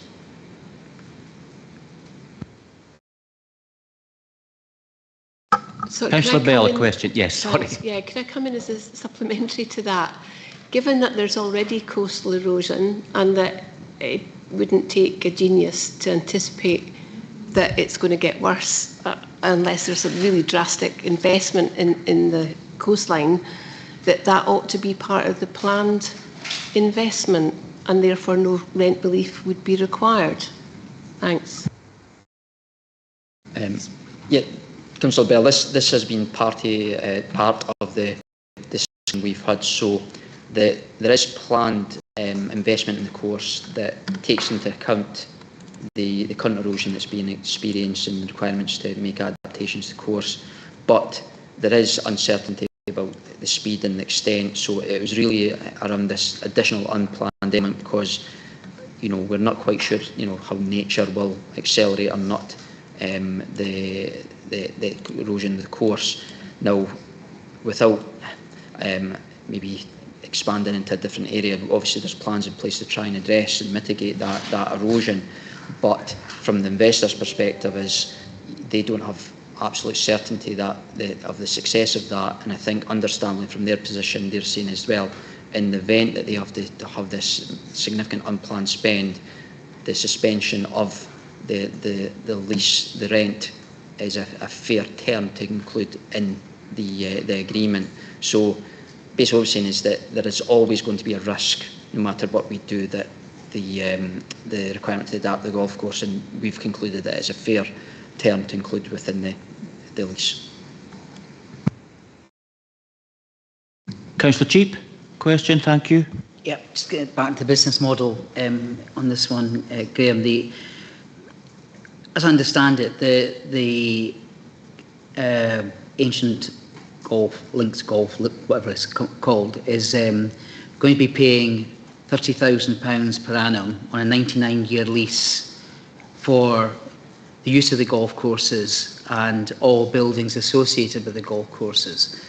So Councillor Bell, a question. Yes, sorry. Yeah, can I come in as a supplementary to that? Given that there's already coastal erosion and that it wouldn't take a genius to anticipate that it's going to get worse unless there's a really drastic investment in the coastline, that ought to be part of the planned investment and therefore no rent relief would be required. Thanks. Yeah, Councillor Bell, this has been part of the discussion we've had. So there is planned investment in the course that takes into account the current erosion that's being experienced and the requirements to make adaptations to the course. But there is uncertainty about the speed and the extent. So it was really around this additional unplanned element because, you know, we're not quite sure, you know, how nature will accelerate or not the erosion of the course. Now, without maybe expanding into a different area, obviously there's plans in place to try and address and mitigate that erosion, but from the investor's perspective is they don't have absolute certainty that of the success of that, and I think understandably from their position they're saying as well, in the event that they have to have this significant unplanned spend, the suspension of the lease, the rent, is a fair term to include in the agreement. So basically what I'm saying is that there is always going to be a risk, no matter what we do, that the requirement to adapt the golf course, and we've concluded that it's a fair term to include within the lease. Councillor Cheap, question, thank you. Yep, just getting back to the business model on this one, Graham. As I understand it, the ancient links golf, whatever it's called, is going to be paying £30,000 per annum on a 99-year lease for the use of the golf courses and all buildings associated with the golf courses.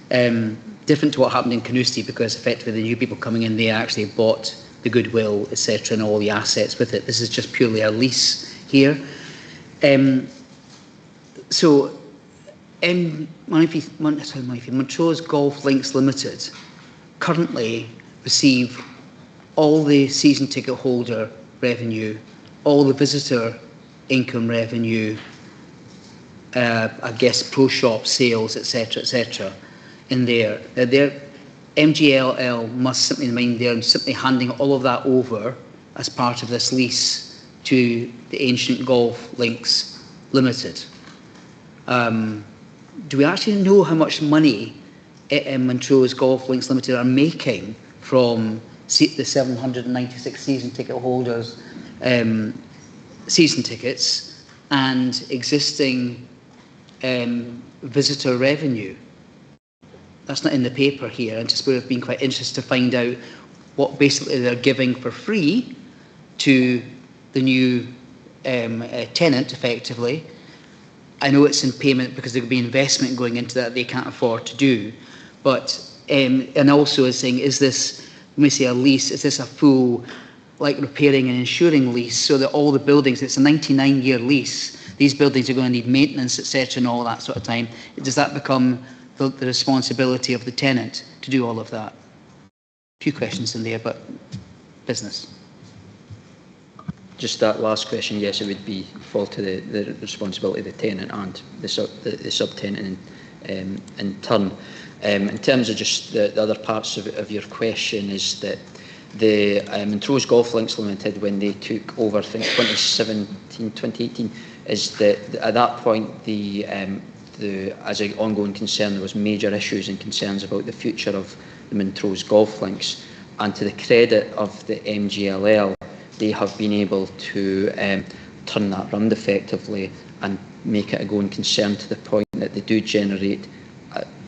Different to what happened in Carnoustie, because effectively the new people coming in, they actually bought the goodwill, etc., and all the assets with it. This is just purely a lease here. So Montrose Golf Links Limited currently receive all the season ticket holder revenue, all the visitor income revenue, I guess pro shop sales, etc., in there. Their MGLL must simply remain there and simply handing all of that over as part of this lease to the Ancient Golf Links Limited. Do we actually know how much money Montrose Golf Links Limited are making from the 796 season ticket holders' season tickets and existing visitor revenue? That's not in the paper here. I just would have been quite interested to find out what basically they're giving for free to the new tenant, effectively. I know it's in payment because there could be investment going into that they can't afford to do. But, and also is saying, is this, when we say a lease, is this a full, like repairing and insuring lease, so that all the buildings, it's a 99-year lease, these buildings are going to need maintenance, etc., and all that sort of time. Does that become the responsibility of the tenant to do all of that? A few questions in there, but business. Just that last question, yes, it would fall to the responsibility of the tenant and the subtenant in turn. In terms of just the other parts of your question, is that the Montrose Golf Links Limited, when they took over, I think 2017, 2018, is that at that point, as an ongoing concern, there was major issues and concerns about the future of the Montrose Golf Links. And to the credit of the MGLL, they have been able to turn that round effectively and make it a going concern to the point that they do generate,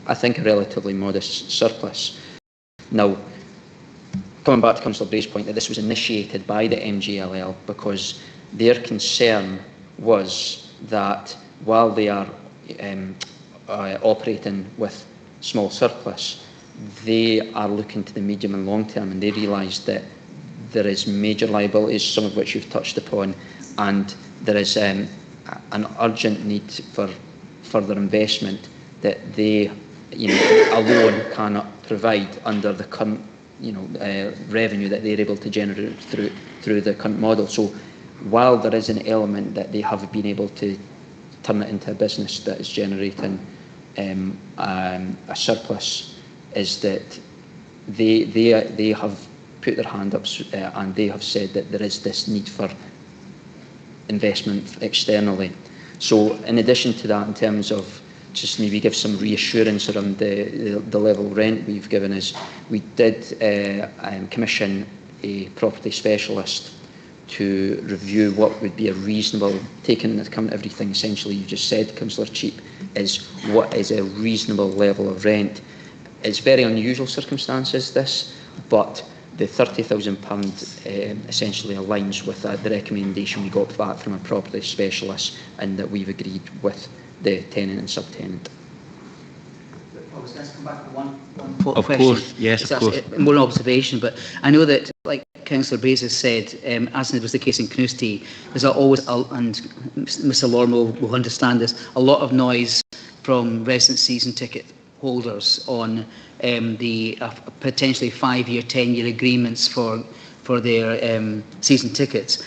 I think, a relatively modest surplus. Now, coming back to Councillor Bray's point that this was initiated by the MGLL because their concern was that while they are operating with small surplus, they are looking to the medium and long term, and they realised that there is major liabilities, some of which you've touched upon, and there is an urgent need for further investment that they, alone cannot provide under the current, revenue that they're able to generate through the current model. So, while there is an element that they have been able to turn it into a business that is generating a surplus, is that they have put their hand up and they have said that there is this need for investment externally. So in addition to that, in terms of just maybe give some reassurance around the level of rent we've given, is we did commission a property specialist to review what would be a reasonable, taking into account everything essentially you just said, Councillor Cheap, is what is a reasonable level of rent. It's very unusual circumstances, this, but the £30,000 essentially aligns with the recommendation we got back from a property specialist, and that we've agreed with the tenant and subtenant. I was going to come back to one Of question. course, yes, of course. More an observation, but I know that, like Councillor Brace has said, as was the case in Knusty, there's always, and Mr Lorme will understand this, a lot of noise from resident season ticket holders on the potentially 5-year, 10-year agreements for their season tickets.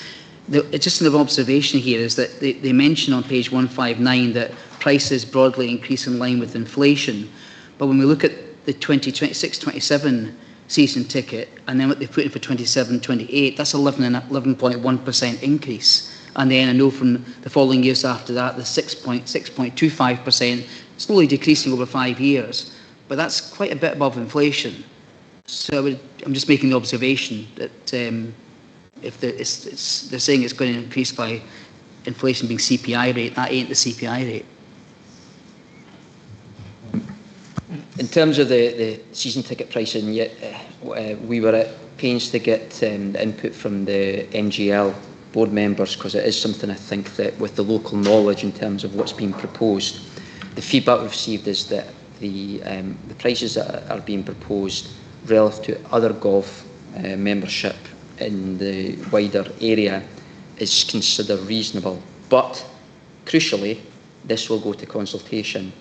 Just an observation here is that they mention on page 159 that prices broadly increase in line with inflation. But when we look at the 2026-27 season ticket and then what they put in for 27-28, that's 11.1% increase. And then I know from the following years after that, the 6.25%, slowly decreasing over 5 years. But that's quite a bit above inflation. So I'm just making the observation that if they're saying it's going to increase by inflation being CPI rate, that ain't the CPI rate. In terms of the season ticket pricing, we were at pains to get the input from the MGL board members, because it is something I think that with the local knowledge in terms of what's being proposed, the feedback we've received is that the prices that are being proposed relative to other golf membership in the wider area is considered reasonable. But crucially, this will go to consultation,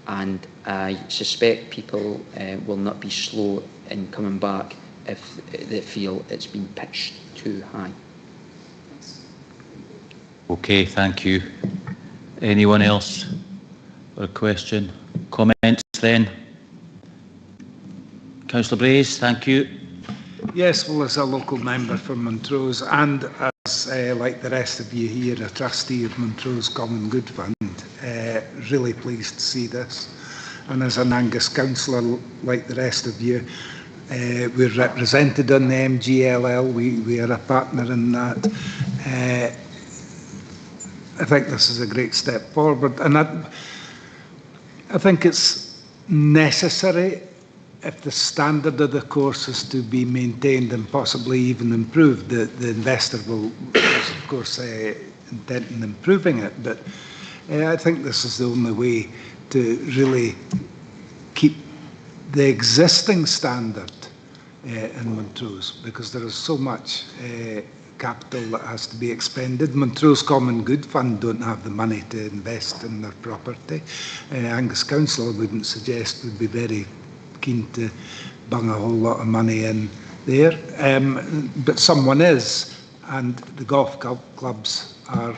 and I suspect people will not be slow in coming back if they feel it's been pitched too high. Okay, thank you. Anyone else for a question? Comments then? Councillor Brace, thank you. Yes, well, as a local member for Montrose and as, like the rest of you here, a trustee of Montrose Common Good Fund, really pleased to see this. And as an Angus Councillor, like the rest of you, we're represented on the MGLL, we are a partner in that. I think this is a great step forward, and I think it's necessary if the standard of the course is to be maintained and possibly even improved. The investor will, of course, intent in improving it, but I think this is the only way to really keep the existing standard in Montrose, because there is so much capital that has to be expended. Montrose Common Good Fund don't have the money to invest in their property. Angus Council, I wouldn't suggest, would be very keen to bung a whole lot of money in there, but someone is, and the golf clubs are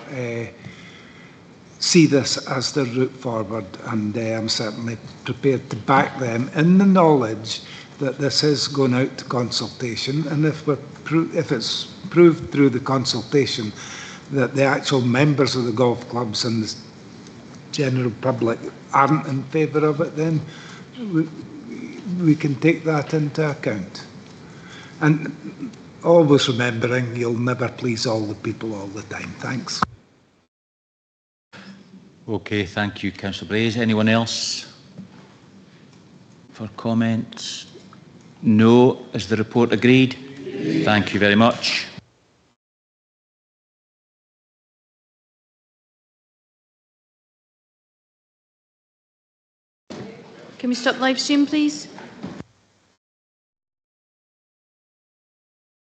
see this as the route forward, and I'm certainly prepared to back them in the knowledge that this is going out to consultation, and if it's proved through the consultation that the actual members of the golf clubs and the general public aren't in favour of it, then we can take that into account. And always remembering you'll never please all the people all the time. Thanks. Okay, thank you, Councillor Brace. Anyone else for comments? No. Is the report agreed? Thank you very much. Can we stop live stream, please?